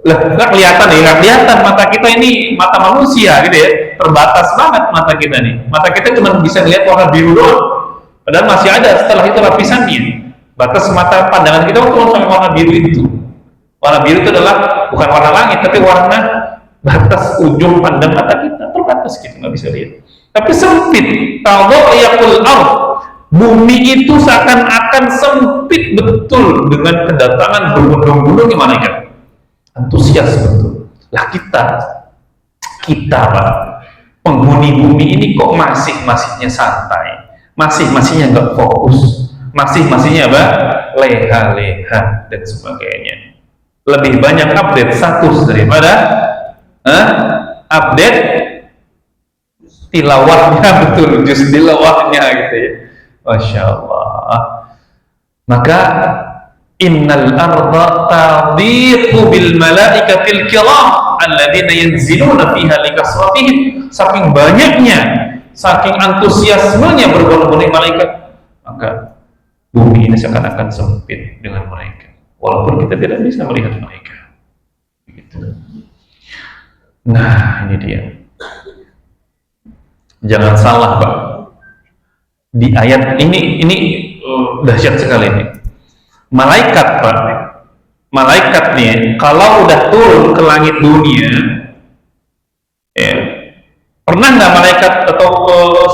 Lah, nggak kelihatan ya, nggak kelihatan mata kita ini, mata manusia gitu ya, terbatas banget mata kita nih. Mata kita cuma bisa melihat warna biru doang, padahal masih ada setelah itu lapisannya. Batas mata pandangan kita cuma sampai warna biru itu. Warna biru itu adalah bukan warna langit, tapi warna batas ujung pandang mata kita, terbatas gitu, nggak bisa lihat. Tapi sempit. Kalau yakul ardh, bumi itu seakan-akan sempit betul dengan kedatangan berbondong-bondongnya malaikat. Antusias betul. Lah kita Pak, penghuni bumi ini kok masihnya santai, masihnya nggak fokus, masihnya apa? Leha-leha dan sebagainya. Lebih banyak update status daripada update tilawahnya, betul, juz tilawahnya gitu ya. Masya Allah. Maka innal arda tadiqu bil malaikatil kiram alladzina yanziluna fiha likasratihim. Saking banyaknya, saking antusiasmenya berbondong-bondong malaikat, maka bumi ini seakan-akan sempit dengan mereka, walaupun kita tidak bisa melihat mereka. Begitu. Nah, ini dia. Jangan salah, Pak. Di ayat ini dahsyat sekali ini. Malaikat, Pak, malaikat nih kalau udah turun ke langit dunia, ya, pernah nggak malaikat atau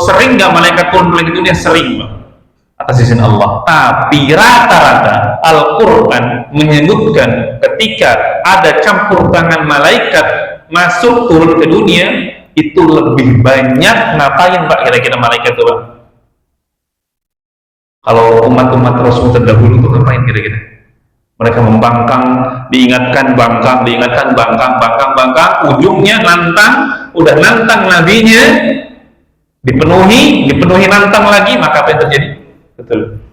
sering nggak malaikat turun ke langit dunia? Sering, Pak, atas izin Allah. Tapi rata-rata Al-Quran menyebutkan ketika ada campur tangan malaikat masuk turun ke dunia, itu lebih banyak ngapain, Pak, kira-kira malaikat itu, Pak? Kalau umat-umat Rasul terdahulu itu ngapain kira-kira? Mereka membangkang, diingatkan bangkang, ujungnya nantang, udah nantang nabinya, dipenuhi nantang lagi, maka apa yang terjadi? Betul,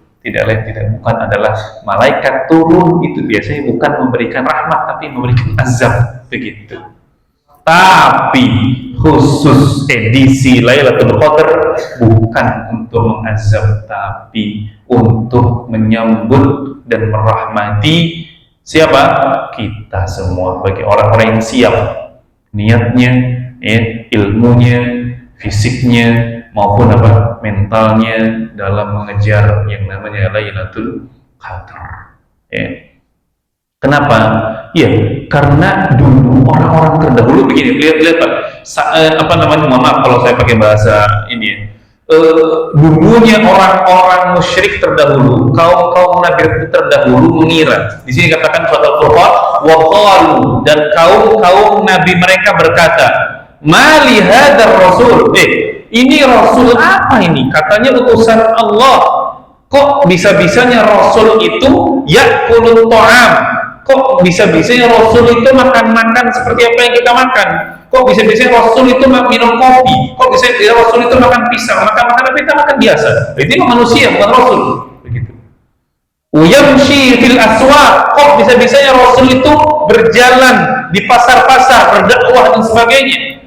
bukan adalah malaikat turun, itu biasanya bukan memberikan rahmat, tapi memberikan azab, begitu. Tapi khusus edisi Lailatul Qadar bukan untuk mengazab, tapi untuk menyambut dan merahmati siapa? Kita semua, bagi orang-orang yang siap niatnya, ya, ilmunya, fisiknya maupun apa? Mentalnya dalam mengejar yang namanya Lailatul Qadar. Ya. Kenapa? Ya, karena dulu orang-orang terdahulu begini, lihat Pak, mohon maaf kalau saya pakai bahasa ini, dulunya orang-orang musyrik terdahulu, kaum Nabi terdahulu mengira. Di sini katakan surat Al-Furqan, wa qalu, dan kaum Nabi mereka berkata, "Mali hadzal rasul?" Ini rasul apa ini? Katanya utusan Allah. Kok bisa-bisanya rasul itu yakulul ta'am? Kok bisa-bisanya rasul itu makan-makan seperti apa yang kita makan? Kok bisa-bisanya rasul itu minum kopi? Kok bisa rasul itu makan pisang, makan-makan apa kita makan biasa? Itu manusia, bukan rasul. Begitu. Uyamshi fil aswaq. Kok bisa-bisanya rasul itu berjalan di pasar-pasar, berdakwah dan sebagainya?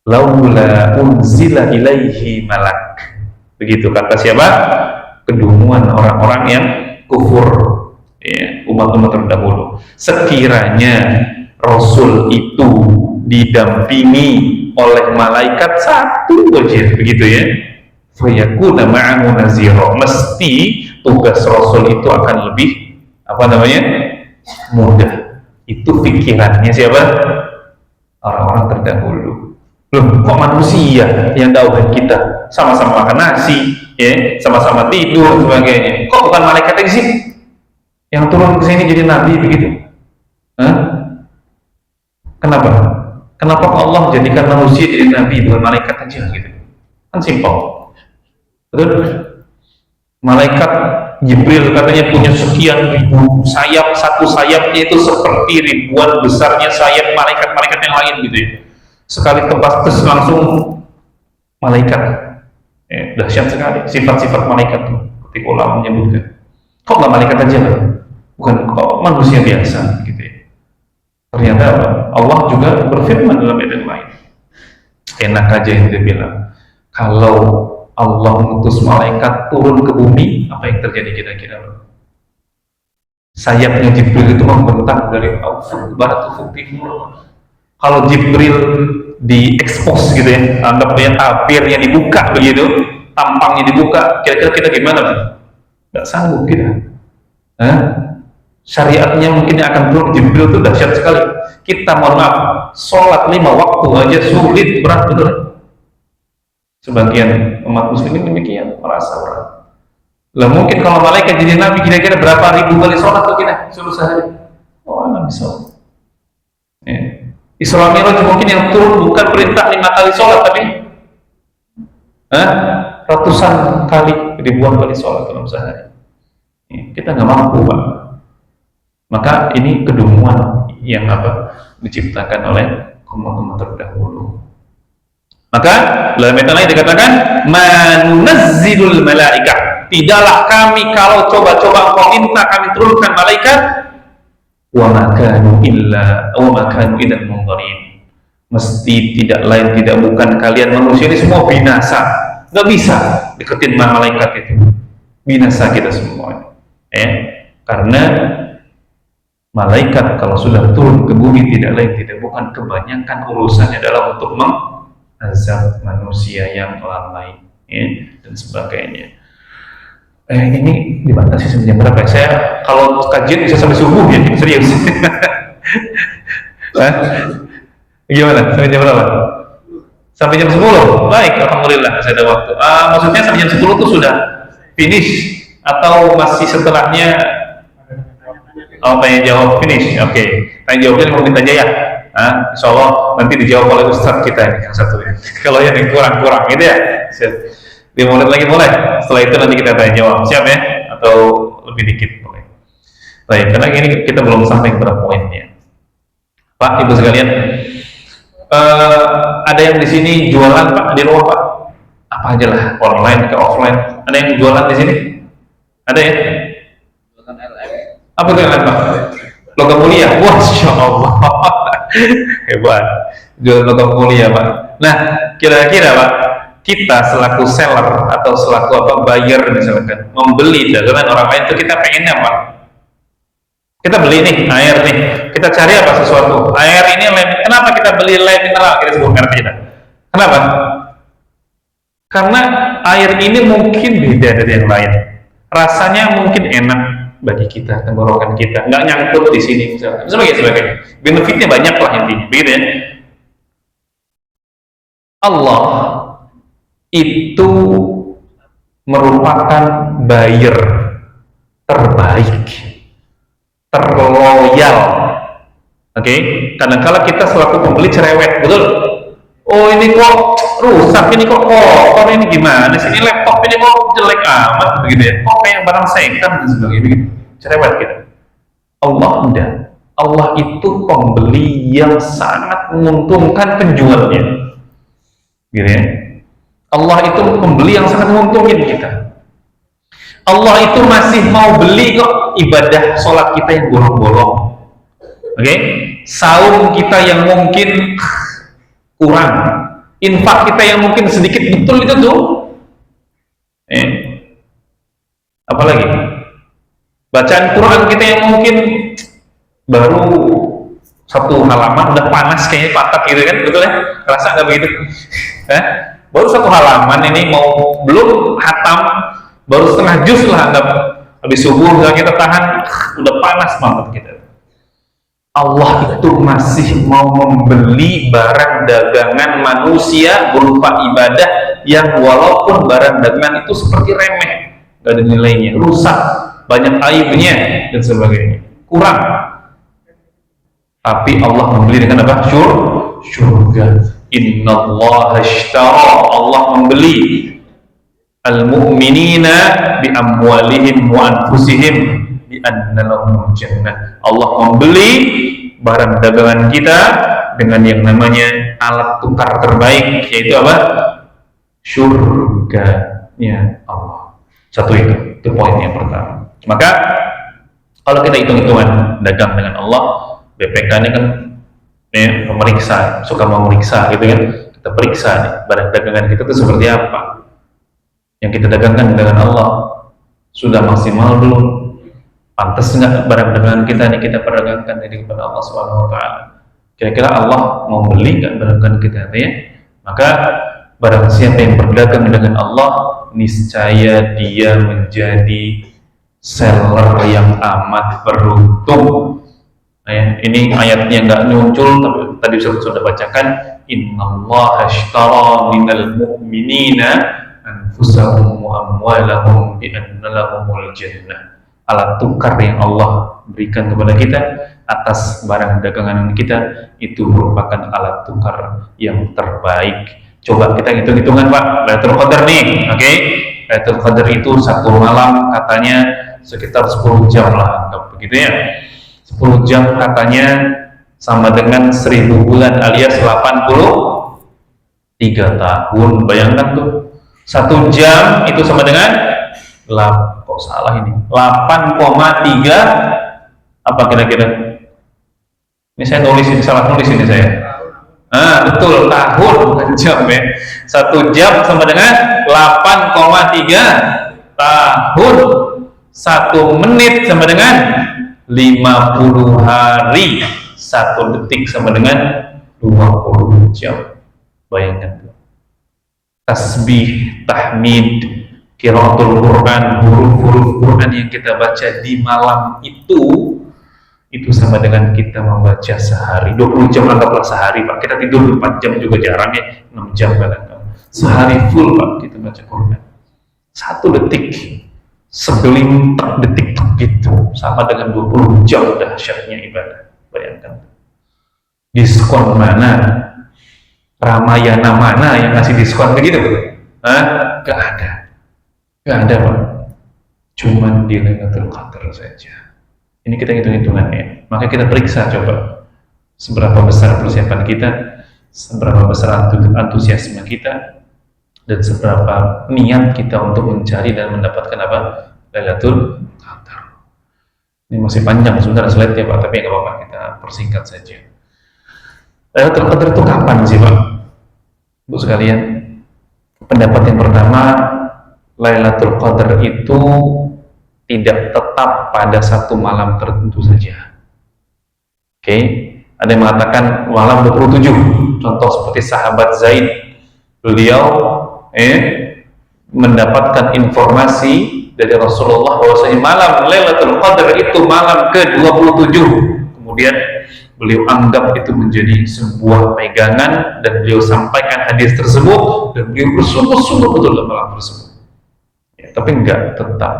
Laula unzila ilaihi malak. Begitu kata siapa? Kedunguan orang-orang yang kufur, ya, umat-umat terdahulu. Sekiranya Rasul itu didampingi oleh malaikat satu aja, begitu ya, fayakuna ma'ahu nazira, mesti tugas Rasul itu akan lebih mudah. Itu pikirannya siapa? Orang-orang terdahulu. Loh, kok manusia yang dakwah kita sama-sama makan nasi, ya, sama-sama tidur dan sebagainya. Kok bukan malaikat yang turun ke sini jadi nabi begitu? Kenapa? Kenapa Allah jadikan manusia jadi nabi bukan malaikat aja gitu? Kan simpel. Betul? Malaikat Jibril katanya punya sekian ribu sayap, satu sayapnya itu seperti ribuan besarnya sayap malaikat-malaikat yang lain gitu ya. Sekali tebas terus langsung malaikat. Dahsyat sekali sifat-sifat malaikat itu ketika ulama menyebutkan. Kok nggak malaikat aja lah? Bukan kok manusia biasa gitu ya. Ternyata apa? Allah juga berfirman dalam ayat yang lain. Enak aja yang dia bilang. Kalau Allah mengutus malaikat turun ke bumi, apa yang terjadi kira-kira? Sayapnya Jibril itu membentang dari ufuk barat ufuk timur. Kalau Jibril diekspos gitu ya, anggapnya tabirnya dibuka begitu, tampangnya dibuka, kira-kira kita gimana? Nggak sanggup kita. Syariatnya mungkin yang akan turun Jibril itu dahsyat sekali. Kita mohon maaf, sholat 5 waktu aja sulit, berat betul. Sebagian umat muslimin demikian merasa berat. Lah mungkin kalau malaikat jadi nabi kira-kira berapa ribu kali sholat tuh kita suruh sehari? Oh, nabi sholat. Isra Mi'raj mungkin yang turun bukan perintah 5 kali sholat, tapi ratusan kali, ribuan kali sholat dalam sehari. Kita nggak mampu, Pak. Maka ini kedunguan yang diciptakan oleh umat-umat terdahulu. Maka dalam ayat lain dikatakan, manunazzilul malaikah. Tidaklah kami kalau coba-coba engkau minta kami turunkan malaikat, wa makanu idan munzarin. Mesti tidak lain tidak bukan kalian manusia ini semua binasa. Nggak bisa deketin malaikat itu. Binasa kita semua. Karena malaikat kalau sudah turun ke bumi tidak lain tidak bukan kebanyakan urusannya adalah untuk mengazab manusia yang lalai, dan sebagainya. Ini dibatasi sampai jam berapa? Saya kalau kajian bisa sampai subuh ya, serius. Gimana? Sampai jam berapa? Sampai jam 10. Baik, alhamdulillah saya ada waktu. Maksudnya sampai jam 10 itu sudah finish atau masih setelahnya? Tanya jawab finish. Oke. Tanya jawabnya 5 menit aja ya. Insya Allah nanti dijawab oleh Ustadz kita ini yang satu ya. Kalau yang kurang gitu ya. 5 menit lagi boleh. Setelah itu nanti kita tanya jawab. Siap ya? Atau lebih dikit boleh. Baik, karena ini kita belum sampai ke beberapa poinnya. Pak, Ibu sekalian, ada yang di sini jualan Pak di rumah Pak? Apa aja lah, online ke offline. Ada yang jualan di sini? Ada ya? Jualan LM. Apa itu LM Pak? Logam mulia. Wah, Masya Allah. Hebat. Jualan logam mulia Pak. Nah, kira-kira Pak, kita selaku seller atau selaku buyer misalkan membeli dagangan orang lain itu kita pengennya apa? Kita beli nih air nih, kita cari apa sesuatu? Air ini kenapa kita beli lem mineral? Kita sebut merek kita. Kenapa? Karena air ini mungkin beda dari yang lain. Rasanya mungkin enak bagi kita, tenggorokan kita, nggak nyangkut di sini misalkan. Sebagainya. Benefitnya banyak lah intinya, begitu ya. Allah itu merupakan buyer terbaik, terloyal. Oke, kadang-kala kita selaku pembeli cerewet, betul? Oh ini kok rusak, ini kok kotor, ini gimana sih, ini laptop ini kok jelek amat, begitu ya? Kok kayak barang second dan sebagainya, begitu. Cerewet kita. Allah enggak. Allah itu pembeli yang sangat menguntungkan penjualnya, gitu ya. Allah itu pembeli yang sangat menguntungin kita. Allah itu masih mau beli kok ibadah sholat kita yang bolong-bolong, oke? Saum kita yang mungkin kurang, infak kita yang mungkin sedikit, betul itu tuh. Apalagi bacaan Quran kita yang mungkin baru satu halaman udah panas kayaknya patah gitu kan, betul ya? Rasa nggak begitu? Baru satu halaman ini mau belum hatam, baru setengah juz lah anggap, habis subuh nggak kita tahan, udah panas banget kita. Allah itu masih mau membeli barang dagangan manusia berupa ibadah yang walaupun barang dagangan itu seperti remeh, nggak ada nilainya, rusak, banyak aibnya dan sebagainya, kurang. Tapi Allah membeli dengan apa? Surga. Innallaha ashtara, Allah membeli al-mu'minina bi amwalihim wa anfusihim bi anna lahumul jannah. Allah membeli barang dagangan kita dengan yang namanya alat tukar terbaik, yaitu apa? Surganya Allah. Satu itu poin yang pertama. Maka kalau kita hitung-hitungan dagang dengan Allah, BPK-nya kan pemeriksa, suka memeriksa gitu kan, kita periksa nih barang dagangan kita itu seperti apa, yang kita dagangkan dengan Allah sudah maksimal belum, pantas nggak barang dagangan kita nih kita perdagangkan dari kepada Allah Subhanahu Wa Taala, kira-kira Allah mau beli nggak barang dagangan kita ya? Maka barang siapa yang berdagang dengan Allah, niscaya dia menjadi seller yang amat beruntung. Ini ayatnya nggak muncul, tapi tadi sudah bacakan, innallaha ashtara minal mu'minina anfusahum wa amwalahum bi anna lahumul jannah. Alat tukar yang Allah berikan kepada kita atas barang dagangan kita itu merupakan alat tukar yang terbaik. Coba kita hitung-hitungan Pak, Lailatul Qadar nih, oke? Lailatul Qadar itu satu malam katanya sekitar 10 jam lah, begitu ya. 10 jam katanya sama dengan 1000 bulan alias 83 tahun. Bayangkan tuh, 1 jam itu sama dengan kok salah ini, 8,3 apa kira-kira? Ini saya nulis ini, salah nulis ini saya. Betul, tahun bukan jam ya. 1 jam sama dengan 8,3 tahun. 1 menit sama dengan 50 hari, 1 detik sama dengan 20 jam. Bayangkan, tasbih, tahmid, qiraatul Quran, huruf-huruf Quran yang kita baca di malam itu sama dengan kita membaca sehari. 20 jam anggaplah sehari Pak, kita tidur 4 jam juga jarang ya, 6 jam kadang-kadang. Sehari full Pak kita baca Quran. 1 detik, segelintir detik gitu, sama dengan 20 jam dahsyatnya ibadah. Bayangkan, diskon mana, Ramayana mana yang ngasih diskon begitu? Gak ada Pak, cuman di Lailatul Qadar saja. Ini kita hitung-hitungannya, maka kita periksa coba seberapa besar persiapan kita, seberapa besar antusiasme kita, dan seberapa niat kita untuk mencari dan mendapatkan apa? Lailatul Qadar. Ini masih panjang sebenarnya slide-nya Pak, tapi nggak apa-apa, kita persingkat saja. Lailatul Qadar itu kapan sih Pak? Bu sekalian, pendapat yang pertama, Lailatul Qadar itu tidak tetap pada 1 malam tertentu saja. Oke, ada yang mengatakan malam 27, contoh seperti sahabat Zaid, beliau mendapatkan informasi dari Rasulullah bahwasanya malam Lailatul Qadar itu malam ke-27. Kemudian beliau anggap itu menjadi sebuah pegangan dan beliau sampaikan hadis tersebut dan beliau bersungguh-sungguh betul dalam malam tersebut. Ya, tapi enggak, tetap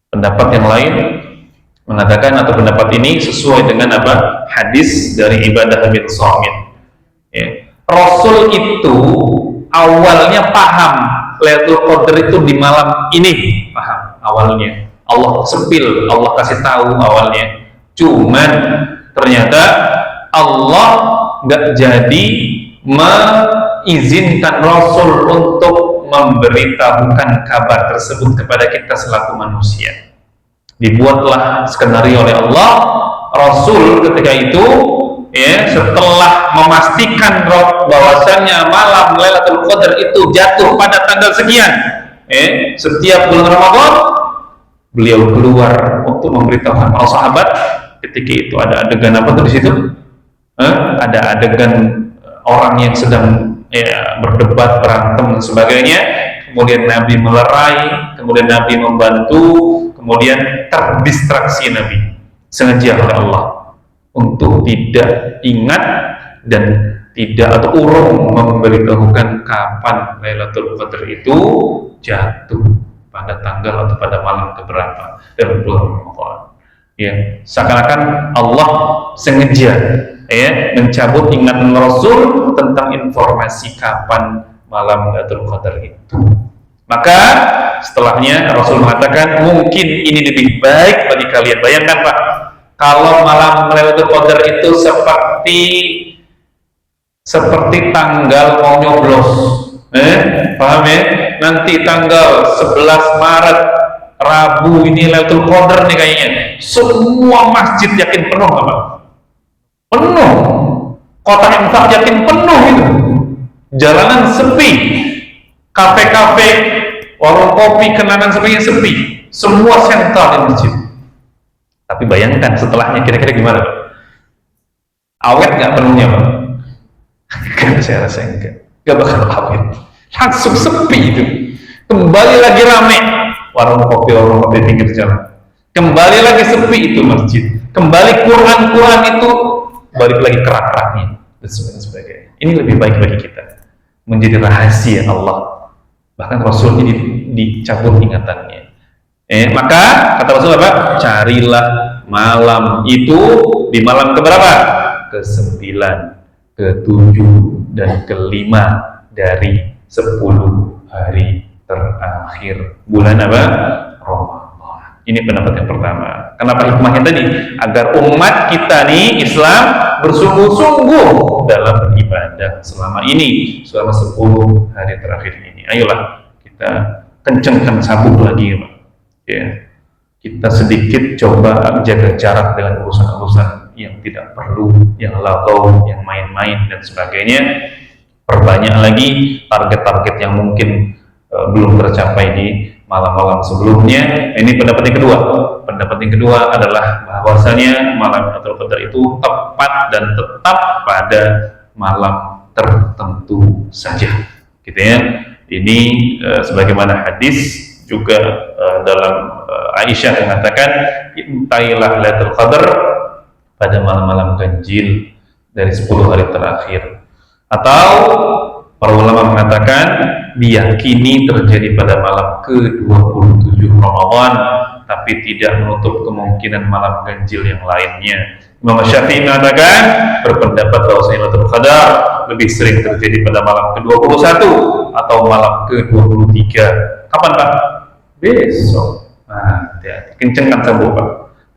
pendapat yang lain mengatakan atau pendapat ini sesuai dengan apa? Hadis dari Ibadah bin Samit. Ya. Rasul itu awalnya paham Lailatul Qadar itu di malam ini, paham awalnya. Allah sepil, Allah kasih tahu awalnya. Cuman ternyata Allah nggak jadi mengizinkan Rasul untuk memberitahukan kabar tersebut kepada kita selaku manusia. Dibuatlah skenario oleh Allah. Rasul ketika itu ya, setelah memastikan bahwasannya malam Lailatul Qadar itu jatuh pada tanggal sekian, setiap bulan Ramadan beliau keluar untuk memberitahukan para sahabat. Ketika itu ada adegan apa tuh di situ? Ada adegan orang yang sedang berdebat, berantem dan sebagainya. Kemudian Nabi melerai, kemudian Nabi membantu, kemudian terdistraksi Nabi sengaja oleh Allah untuk tidak ingat dan tidak atau urung memberitahukan kapan Lailatul Qadar itu jatuh pada tanggal atau pada malam keberapa dalam bulan Ramadan. Ya, seakan-akan Allah sengaja mencabut ingatan Rasul tentang informasi kapan malam Lailatul Qadar itu. Maka setelahnya Rasul mengatakan mungkin ini lebih baik bagi kalian. Bayangkan Pak, kalau malam Lailatul Qadar itu seperti tanggal mau nyoblos, paham ya? Nanti tanggal 11 Maret Rabu ini Lailatul Qadar nih kayaknya. Semua masjid yakin penuh Pak. Penuh. Kota infak yakin penuh itu. Jalanan sepi. Kafe-kafe, warung kopi, kenangan sepi. Semua sentral di masjid. Tapi bayangkan setelahnya kira-kira gimana Pak? Awet nggak penuhnya Pak? Saya rasa enggak. Nggak bakal awet. Langsung sepi itu. Kembali lagi rame. Warung kopi pinggir jalan. Kembali lagi sepi itu masjid. Kembali Quran itu balik lagi kerak-keraknya dan sebagainya. Ini lebih baik bagi kita. Menjadi rahasia Allah. Bahkan Rasul ini dicabut ingatannya. Maka kata Rasul apa? Carilah malam itu di malam keberapa? Ke-9, ke-7 dan ke-5 dari 10 hari terakhir bulan apa? Ramadan. Ini pendapat yang pertama. Kenapa hikmahnya tadi? Agar umat kita nih Islam bersungguh-sungguh dalam beribadah selama 10 hari terakhir ini. Ayolah kita kencengkan sabuk lagi Pak. Ya. Kita sedikit coba jaga jarak dengan urusan-urusan yang tidak perlu, yang lagau, yang main-main dan sebagainya. Perbanyak lagi target-target yang mungkin belum tercapai di malam-malam sebelumnya. Ini pendapat yang kedua. Pendapat yang kedua adalah bahwasanya malam Lailatul Qadar itu tepat dan tetap pada malam tertentu saja. Gitu ya. Ini sebagaimana hadis juga dalam Aisyah mengatakan, intailah Lailatul Qadar pada malam-malam ganjil dari 10 hari terakhir. Atau para ulama mengatakan diyakini terjadi pada malam ke-27 Ramadan, tapi tidak menutup kemungkinan malam ganjil yang lainnya. Imam Syafi'i mengatakan, berpendapat bahwa Lailatul Qadar lebih sering terjadi pada malam ke-21 atau malam ke-23. Kapan Pak? Besok. Nah, hati-hati. Kencengkan sabuk Pak.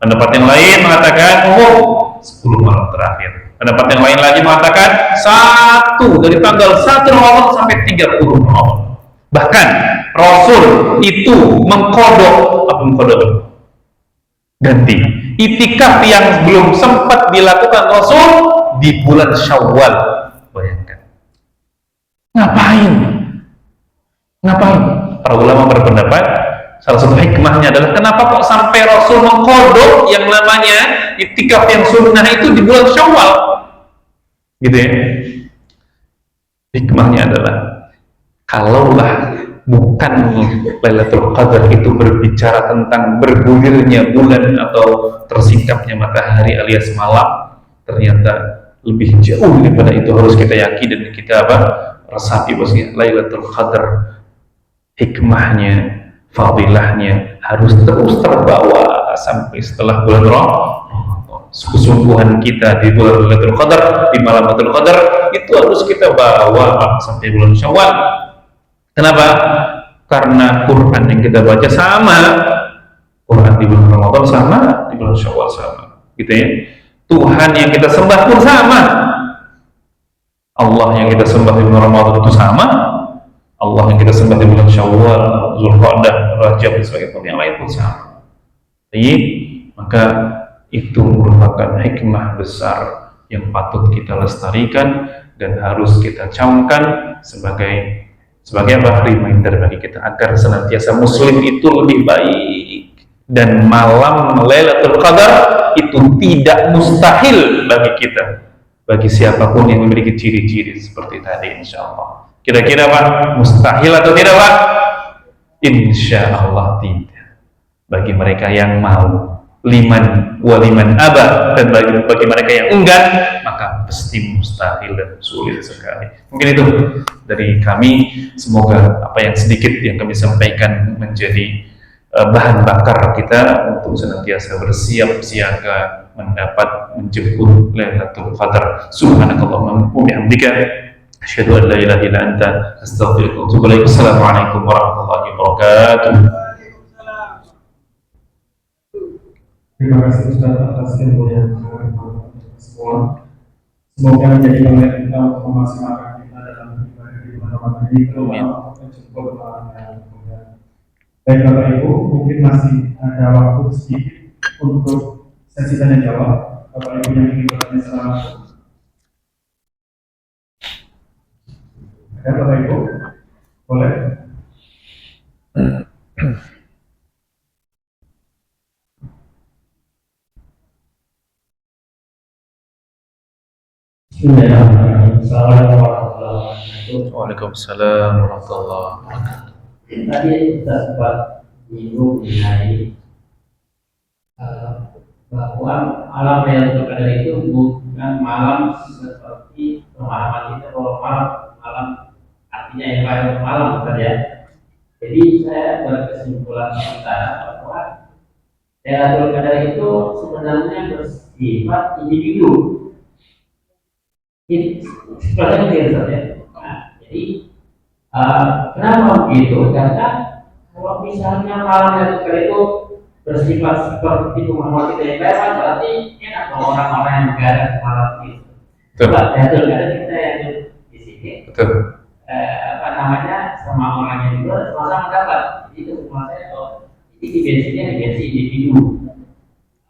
Pendapat yang lain mengatakan 10 malam terakhir. Pendapat yang lain lagi mengatakan 1 dari tanggal 1 Ramadan sampai 30 Ramadan. Bahkan Rasul itu mengkodok ganti itikaf yang belum sempat dilakukan Rasul di bulan Syawal. Bayangkan. Ngapain? Para ulama berpendapat salah satu hikmahnya adalah kenapa kok sampai Rasul mengkodok yang namanya itikaf yang sunnah itu di bulan Syawal, gitu ya. Hikmahnya adalah kalaulah bukan Lailatul Qadar itu berbicara tentang bergulirnya bulan atau tersingkapnya matahari alias malam. Ternyata lebih jauh daripada itu harus kita yakini dan kita resapi bosnya. Lailatul Qadar hikmahnya, fadilahnya harus terus terbawa sampai setelah bulan Ramadan. Kesungguhan kita di bulan Lailatul Qadar, di malam Lailatul Qadar itu harus kita bawa sampai bulan Syawal. Kenapa? Karena Quran yang kita baca sama, Quran di bulan Ramadan sama, di bulan Syawal sama, gitu ya. Tuhan yang kita sembah pun sama, Allah yang kita sembah di bulan Ramadan itu sama, Allah yang kita sembah di bulan Syawal, Zulqa'dah, Rajab dan sebagainya yang lain pun sama. Jadi maka itu merupakan hikmah besar yang patut kita lestarikan dan harus kita camkan sebagai apa? Reminder bagi kita agar senantiasa muslim itu lebih baik, dan malam Lailatul Qadar itu tidak mustahil bagi kita, bagi siapapun yang memiliki ciri-ciri seperti tadi, insyaallah. Kira-kira Pak, mustahil atau tidak Pak? Insyaallah tidak. Bagi mereka yang mau, liman waliman aba, dan bagi mereka yang enggan maka pasti mustahil dan sulit sekali. Mungkin itu dari kami. Semoga apa yang sedikit yang kami sampaikan menjadi bahan bakar kita untuk senantiasa bersiap siaga menjemput Lailatul Qadar. Subhanakallahumma wa bihamdika asyhadu an la ilaha illa anta astaghfiruka wa atubu ilaik. Assalamualaikum warahmatullahi wabarakatuh. Terima kasih Ustaz atas ilmu yang semua. Semoga menjadi pengalaman kita untuk memaksimalkan kita dalam ibadah di bulan Ramadan ini, terutama menjemput malam. Baik Bapak Ibu, mungkin masih ada waktu sedikit untuk sesi tanya jawab. Bapak Ibu yang ingin bertanya secara langsung. Ada Bapak Ibu? Boleh? Assalamualaikum warahmatullahi wabarakatuh. Waalaikumsalam warahmatullahi wabarakatuh. Tadi kita sempat menyinggung mengenai bahwa malam Lailatul Qadar itu bukan malam seperti pemahaman kita bahwa malam artinya yang lain malam saja. Jadi saya berkesimpulan sementara bahwa Lailatul Qadar itu sebenarnya bersifat individu. Sebenarnya tidak saja. Nah, jadi kenapa begitu? Karena kalau misalnya malam Lailatul Qadar itu bersifat seperti pemahaman kita yang biasa, berarti enak kalau orang-orang yang berada malam itu. Sebab Lailatul Qadar kita yang di sini, sama orang yang juga sama-sama dapat. Jadi itu semua saya ini dimensinya dimensi individu,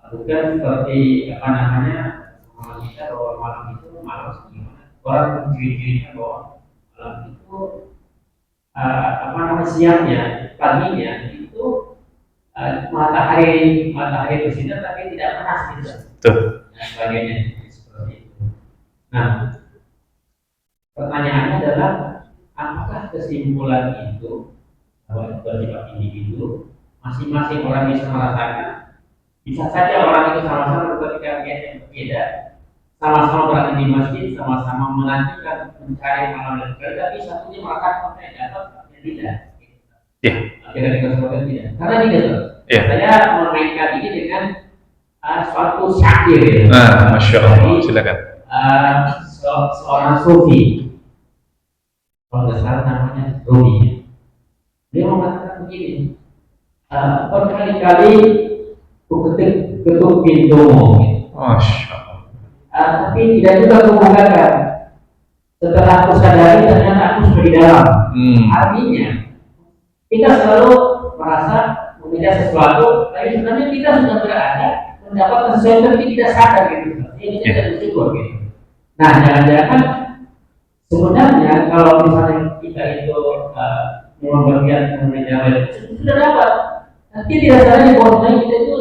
bukan seperti pemahaman kita bahwa malam itu malam gimana? Orang ciri-cirinya bahwa malam itu siangnya, paginya itu matahari bersinar tapi tidak panas gitu. Dan sebagainya seperti itu. Nah, pertanyaannya adalah apakah kesimpulan itu bahwa bersifat individu, masing-masing orang bisa merasakan? Bisa saja orang itu sama-sama ketika yang berbeda, sama-sama berada di masjid, sama-sama menantikan mencari malam dan sekali, tapi satunya merasakan apa yang dapat, yang tidak. Kira-kira seperti itu tidak. Karena tidak. Saya mengaitkan ini dengan suatu syair. Masya Allah. Silakan. Seorang sufi, kalau nggak salah namanya Rumi. Dia mengatakan begini, berkali-kali ku ketuk pintumu. Masya Allah. Tapi tidak juga kubukakan. Setelah aku sadari ternyata aku sudah di dalam. Artinya kita selalu merasa mengejar sesuatu, tapi sebenarnya kita sudah berada mendapatkan sesuatu tapi tidak sadar gitu. Ini kita tidak bersyukur gitu. Nah, jangan-jangan sebenarnya kalau misalnya kita itu memang berniat mengejar itu sudah dapat, tapi tidak sadar bahwa kita itu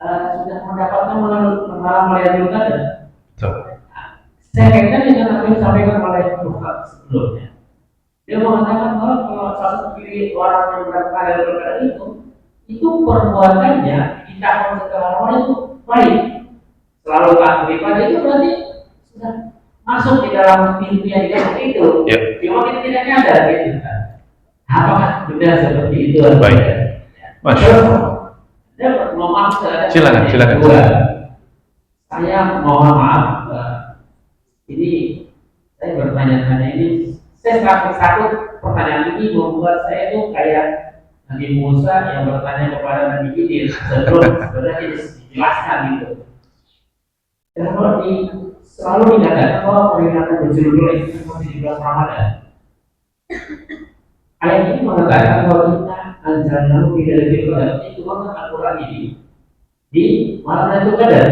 sudah mendapatkan malam Lailatul Qadar. Saya kaitkan dengan apa yang disampaikan oleh Ustaz sebelumnya. Dia mengatakan bahwa kalau satu kiri orang yang berkata itu perbuatannya kita setelah orang itu baik, selalu taat beribadah, itu berarti sudah masuk di dalam pintunya dia itu. Cuma kita tidak nyadar gitu kan. Apakah benar seperti itu? Baik. Masya Allah. Silakan. Saya mohon maaf, ini saya bertanya-tanya ini, saya takut pertanyaan ini membuat saya itu kayak Nabi Musa yang bertanya kepada Nabi Khidir sebelum sebenarnya dijelaskan gitu. Dan kalau selalu dikatakan bahwa peringatan berjudul itu 17 Ramadan. Ayat ini mengatakan bahwa kita anjana tidak lebih berat itu turunkan Al-Quran ini di malam Lailatul Qadar.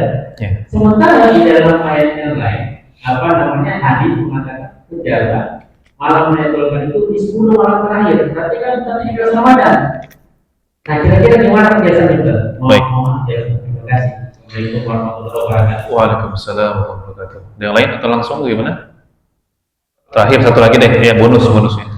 Sementara di dalam ayat yang lain, hadis mengatakan menjaga malam Lailatul Qadar itu di 10 malam terakhir. Berarti kan tadi 17 Ramadan. Nah, kira-kira gimana kebiasaan itu? Mohon terima kasih. Assalamualaikum warahmatullahi wabarakatuh. Waalaikumsalam warahmatullahi wabarakatuh. Yang lain atau langsung gimana? Terakhir satu lagi deh, ya bonusnya.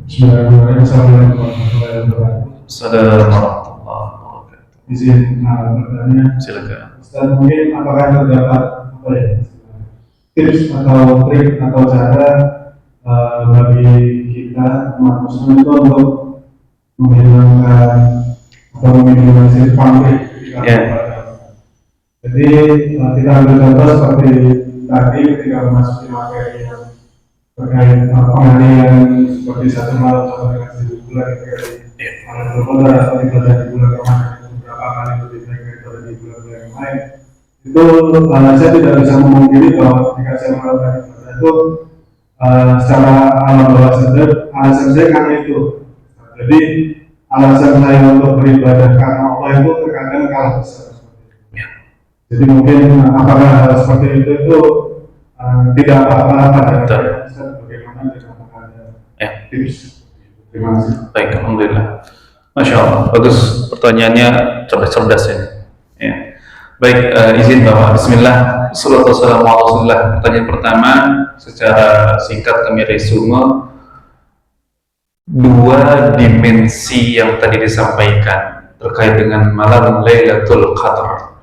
Bismillahirrahmanirrahim. Assalamualaikum warahmatullahi wabarakatuh. Assalamualaikum warahmatullahi wabarakatuh. Izin bertanya. Silakan. Ustaz, mungkin apakah terdapat tips atau trik atau cara bagi kita umat muslim itu untuk menghilangkan atau meminimalisir konflik ketika berbuat. Jadi kita ambil contoh seperti tadi ketika memasuki materi yang terkait pengalihan seperti satu malam sama dengan 1000 bulan dari malam Ramadan atau ibadah di bulan Ramadan itu beberapa kali lebih baik daripada di bulan-bulan yang lain. Itu saya tidak bisa memungkiri bahwa ketika saya melakukan ibadah itu secara alam bawah sadar alasan saya karena itu. Jadi alasan saya untuk beribadah karena Allah itu terkadang kalah besar. Jadi mungkin apakah hal seperti itu tidak apa-apa pada bagaimana dengan tips. Terima kasih. Baik, alhamdulillah. Masya Allah, bagus pertanyaannya, cerdas ini. Ya. Baik, izin bahwa Bismillah, sallallahu alaihi wasallam. Pertanyaan pertama, secara singkat kami resume dua dimensi yang tadi disampaikan terkait dengan malam Lailatul Qadar.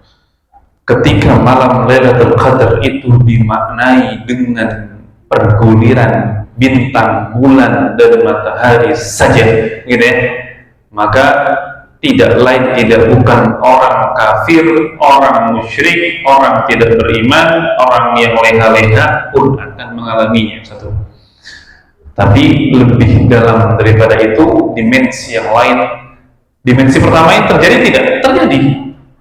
Ketika malam Lailatul Qadar itu dimaknai dengan perguliran bintang, bulan, dan matahari saja, gitu ya, maka tidak lain tidak bukan orang kafir, orang musyrik, orang tidak beriman, orang yang leha-leha pun akan mengalaminya satu. Tapi lebih dalam daripada itu, dimensi yang lain. Dimensi pertama yang terjadi tidak terjadi.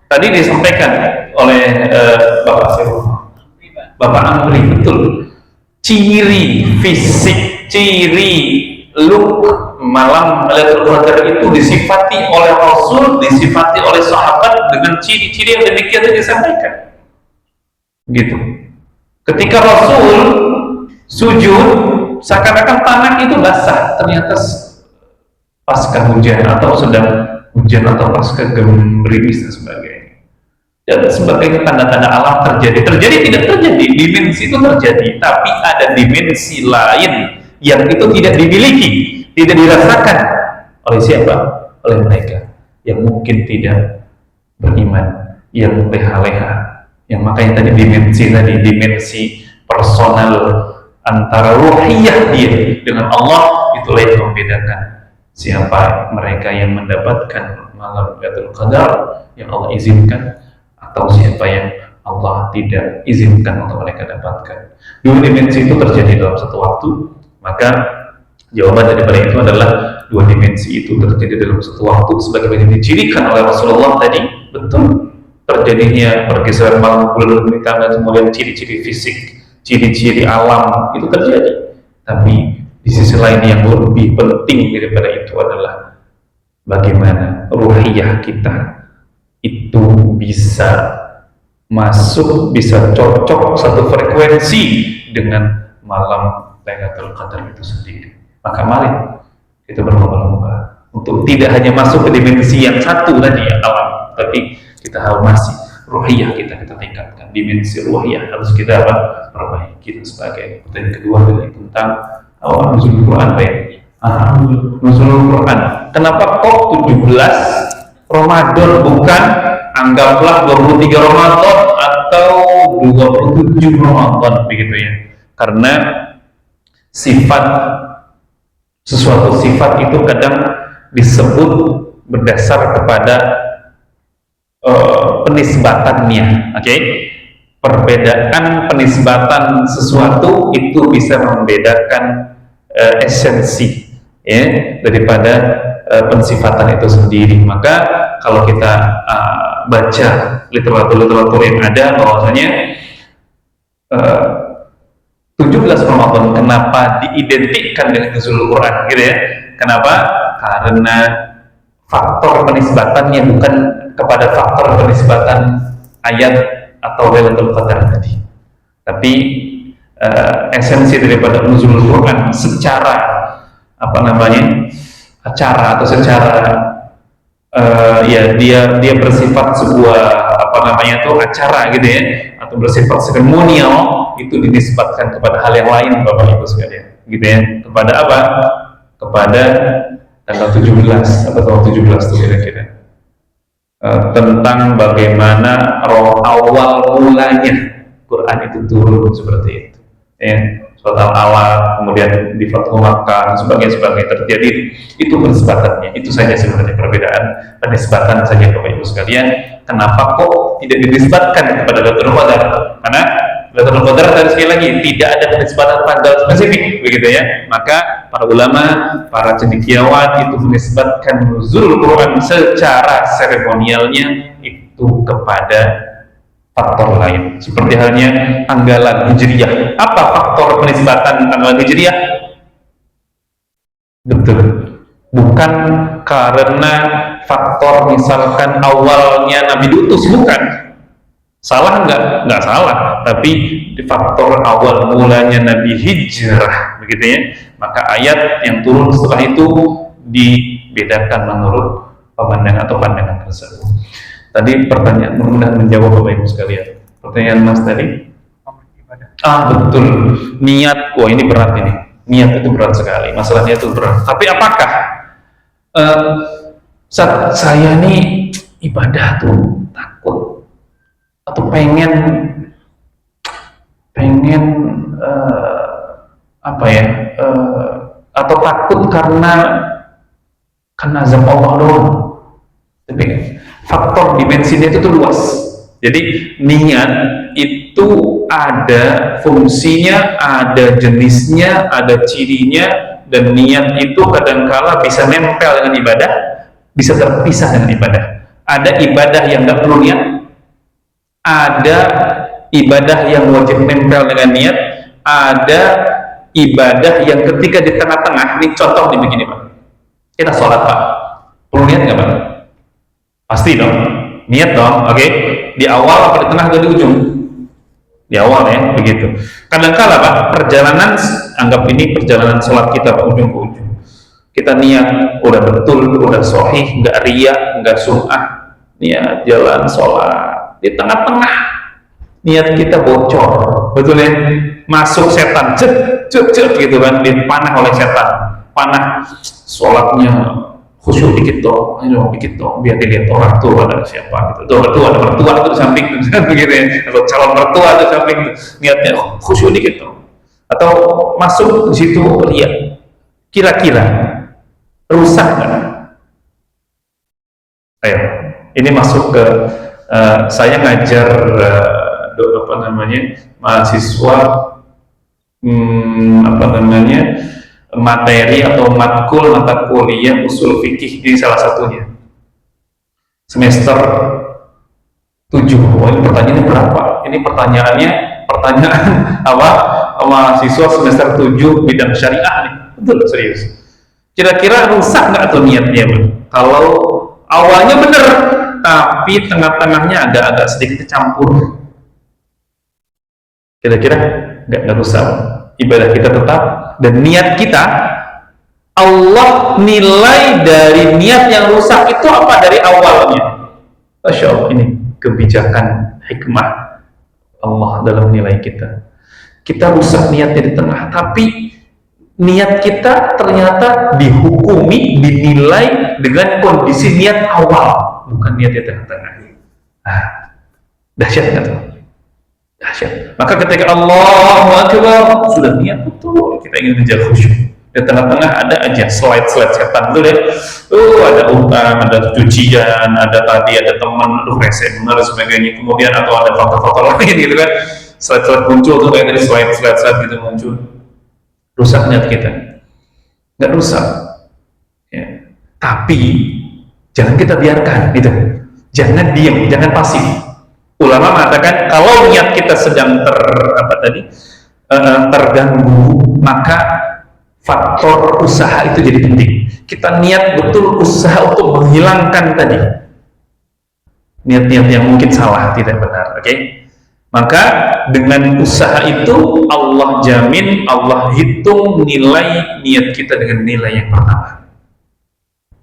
Tadi disampaikan oleh Bapak Amri, betul. Ciri fisik, ciri look malam Lailatul Qadar itu disifati oleh Rasul, disifati oleh sahabat dengan ciri-ciri yang demikian yang disampaikan. Gitu. Ketika Rasul sujud, seakan-akan tanah itu basah, ternyata pasca hujan atau sedang hujan atau pasca gerimis dan sebagainya. Dan sebagai tanda-tanda alam terjadi tidak terjadi, dimensi itu terjadi, tapi ada dimensi lain yang itu tidak dimiliki, tidak dirasakan oleh siapa? Oleh mereka yang mungkin tidak beriman, yang leha-leha, yang makanya tadi dimensi personal antara ruhiyah dia dengan Allah, itulah yang membedakan siapa mereka yang mendapatkan malam Lailatul Qadar yang Allah izinkan atau siapa yang Allah tidak izinkan untuk mereka dapatkan. Dua dimensi itu terjadi dalam satu waktu, maka jawaban daripada itu adalah dua dimensi itu terjadi dalam satu waktu sebagaimana dicirikan oleh Rasulullah tadi. Betul, terjadinya pergeseran malam bulan bintang dan kemudian ciri-ciri fisik, ciri-ciri alam itu terjadi. Tapi di sisi lain yang lebih penting daripada itu adalah bagaimana ruhiyah kita itu bisa masuk, bisa cocok satu frekuensi dengan malam Lailatul Qadar itu sendiri. Maka mari kita berlomba-lomba untuk untuk tidak hanya masuk ke dimensi yang satu tadi ya alam, tapi kita harus masih ruhiyah kita tingkatkan, dimensi ruhiyah harus kita perbaiki dan sebagainya. Pertanyaan kedua adalah tentang nuzul Quran ya. Nuzul Quran. Kenapa kok 17 Ramadan bukan anggaplah 23 Ramadan atau 27 Ramadan begitu ya? Karena sesuatu sifat itu kadang disebut berdasar kepada penisbatannya, oke? Perbedaan penisbatan sesuatu itu bisa membedakan esensi ya daripada pensifatan itu sendiri. Maka kalau kita baca literatur yang ada bahwasanya 17 Ramadan kenapa diidentikan dengan nuzul Quran gitu ya? Kenapa? Karena faktor penisbatannya bukan kepada faktor penisbatan ayat atau Lailatul Qadar tadi, tapi esensi daripada nuzul Quran secara acara atau secara ya dia bersifat sebuah acara gitu ya, atau bersifat seremonial, itu dinisbatkan kepada hal yang lain Bapak Ibu sekalian gitu ya. Kepada apa? Kepada tanggal 17 atau tanggal 17 itu kira-kira tentang bagaimana awal mulanya Quran itu turun seperti itu ya. Surat Al-Alaq, kemudian di Fathu Makkah, sebagainya terjadi, itu penisbatannya. Itu saja sebenarnya perbedaan penisbatan saja Bapak Ibu sekalian. Kenapa kok tidak dinisbatkan kepada Lailatul Qadar? Karena Lailatul Qadar tadi sekali lagi tidak ada penisbatan tanggal spesifik begitu ya. Maka para ulama, para cendekiawan itu menisbatkan nuzul Quran secara seremonialnya itu kepada faktor lain, seperti halnya tanggalan Hijriyah. Apa faktor penisbatan tanggalan Hijriyah? Betul, bukan karena faktor misalkan awalnya Nabi diutus, bukan. Salah nggak salah, tapi di faktor awal mulanya Nabi hijrah begitu ya. Maka ayat yang turun setelah itu dibedakan menurut pandangan tersebut. Tadi pertanyaan mudah menjawab Bapak Ibu sekalian. Pertanyaan Mas tadi? Betul. Niat, wah ini berat ini. Niat itu berat sekali. Masalahnya itu berat. Tapi apakah saya ini ibadah tuh takut atau pengen atau takut karena azab Allah doang. Tapi faktor dimensinya itu tuh luas. Jadi niat itu ada fungsinya, ada jenisnya, ada cirinya, dan niat itu kadangkala bisa nempel dengan ibadah, bisa terpisah dengan ibadah. Ada ibadah yang nggak perlu niat, ada ibadah yang wajib nempel dengan niat, ada ibadah yang ketika di tengah-tengah. Ini contoh nih begini Pak, kita sholat Pak, perlu niat nggak Pak? Pasti dong, niat dong, oke? Di awal apa di tengah atau di ujung? Di awal ya, begitu. Kadang-kala Pak, perjalanan, anggap ini perjalanan sholat kita Pak, ujung ke ujung. Kita niat, udah betul, udah sahih, nggak riya, nggak sum'ah, niat jalan sholat. Di tengah-tengah, niat kita bocor, betul ya? Masuk setan, cet gitu kan, dipanah oleh setan. Panah, sholatnya khusyuk dikit dong, biar dilihat orang tua ada siapa gitu. Ada mertua itu di samping begitu ya, atau calon mertua itu di samping, niatnya khusyuk dikit dong. Atau masuk di situ lihat, kira-kira rusak kan? Ayo, ini masuk ke saya ngajar mahasiswa materi atau matkul mata kuliah usul fikih, ini salah satunya semester 7. Oh, ini pertanyaannya berapa? Ini pertanyaan apa? Mahasiswa semester 7 bidang syariah nih. Betul, serius. Kira-kira rusak nggak tuh niatnya Bang? Kalau awalnya bener tapi tengah-tengahnya agak sedikit campur, kira-kira nggak rusak? Ibadah kita tetap dan niat kita Allah nilai dari niat yang rusak itu apa dari awalnya. Masya Allah, ini kebijakan hikmah Allah dalam nilai kita. Kita rusak niatnya di tengah, tapi niat kita ternyata dihukumi, dinilai dengan kondisi niat awal, bukan niat di tengah-tengah. Dahsyat kan? Dahsyat. Maka ketika Allahu Akbar, sudah niat betul, kita ingin menjaga khusyuk. Di tengah-tengah ada aja slide-slide setan tuh deh. Ada utang, ada cucian, ada tadi, ada teman, rese benar sebagainya. Kemudian atau ada foto-foto lain gitu kan. Slide-slide muncul tuh kayak tadi slide gitu muncul. Rusak niat kita. Nggak rusak. Ya. Tapi jangan kita biarkan gitu. Jangan diam, jangan pasif. Ulama mengatakan kalau niat kita sedang terganggu, maka faktor usaha itu jadi penting. Kita niat betul usaha untuk menghilangkan tadi niat-niat yang mungkin salah, tidak benar, oke? Maka dengan usaha itu Allah jamin, Allah hitung nilai niat kita dengan nilai yang pertama.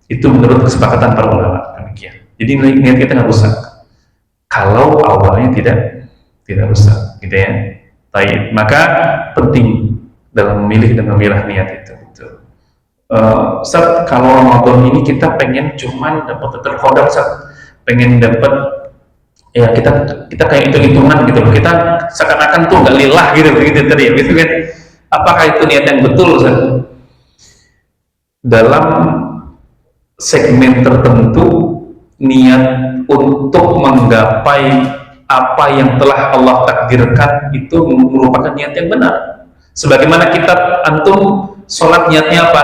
Itu menurut kesepakatan para ulama demikian. Jadi niat kita nggak rusak kalau awalnya tidak rusak, gitu ya. Baik, maka penting dalam memilih dan memilah niat itu. Ustaz, kalau Ramadan ini kita pengen cuman dapat terkodam, Ustaz, pengen dapat ya kita kayak hitung-hitungan gitu loh, kita seakan-akan tuh nggak lillah gitu tadi ya, gitu kan? Apakah itu niat yang betul, Ustaz? Dalam segmen tertentu, niat untuk menggapai apa yang telah Allah takdirkan itu merupakan niat yang benar. Sebagaimana kita antum sholat niatnya apa?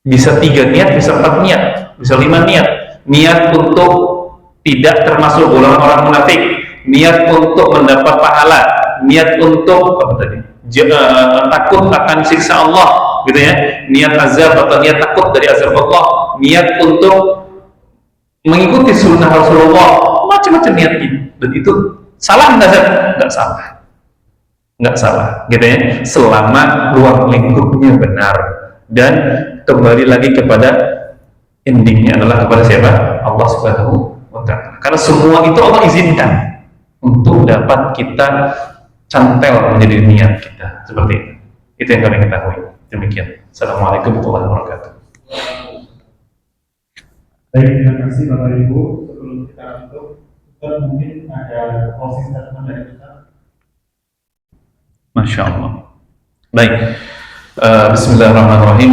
Bisa 3 niat, bisa 4 niat, bisa 5 niat. Niat untuk tidak termasuk golongan orang munafik, niat untuk mendapat pahala, niat untuk apa tadi? Takut akan siksa Allah, gitu ya. Niat azab atau niat takut dari azab Allah, niat untuk mengikuti sunnah Rasulullah, macam-macam niatnya. Dan itu salah nggak? Nggak salah. Nggak salah, gitu ya, selama ruang lingkupnya benar dan kembali lagi kepada endingnya adalah kepada siapa? Allah Subhanahu wa Ta'ala. Karena semua itu Allah izinkan untuk dapat kita cantel menjadi niat kita seperti itu. Itu yang kami ketahui. Demikian. Assalamualaikum warahmatullahi wabarakatuh. Baik, terima kasih Bapak Ibu. Sebelum kita tutup, mungkin ada closing statement dari kita. Masya Allah. Baik. Bismillahirrahmanirrahim.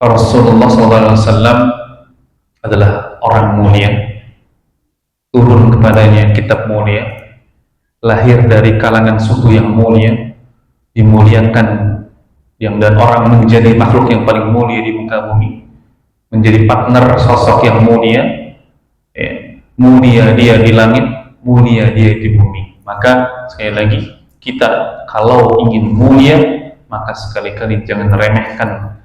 Rasulullah SAW adalah orang mulia. Turun kepadanya kitab mulia. Lahir dari kalangan suku yang mulia. Dimuliakan dan orang menjadi makhluk yang paling mulia di muka bumi. Menjadi partner sosok yang mulia. Mulia dia di langit, mulia dia di bumi. Maka sekali lagi, kita kalau ingin mulia, maka sekali-kali jangan remehkan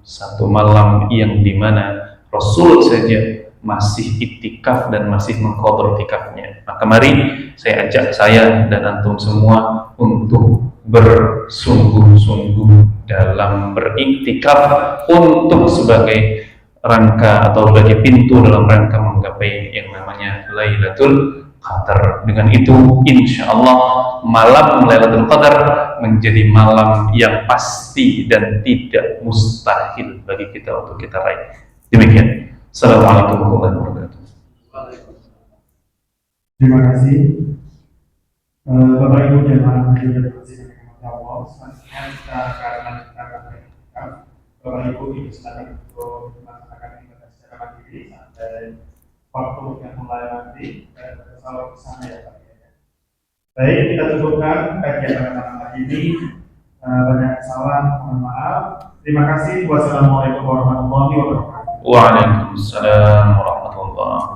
satu malam yang dimana Rasul saja masih iktikaf dan masih mengqadha iktikafnya. Maka mari saya ajak saya dan antum semua untuk bersungguh-sungguh dalam beriktikaf untuk sebagai rangka atau sebagai pintu dalam rangka menggapai yang namanya Lailatul Qadar. Dengan itu insya Allah malam Lailatul Qadar menjadi malam yang pasti dan tidak mustahil bagi kita untuk kita raih. Demikian. Assalamualaikum warahmatullahi wabarakatuh. Terima kasih Bapak Ibu jemaah haji dan muslim Allah. Selanjutnya kita akan melanjutkan aktivitas. Bapak Ibu dipersilakan untuk melaksanakan ibadah secara mandiri sampai waktu yang mulai nanti dan bersama bersama ya Pak. Baik, kita cukupkan kajian pada malam hari ini. Banyak kesalahan, mohon maaf. Terima kasih. Wassalamualaikum warahmatullahi wabarakatuh. Waalaikumsalam warahmatullahi wabarakatuh.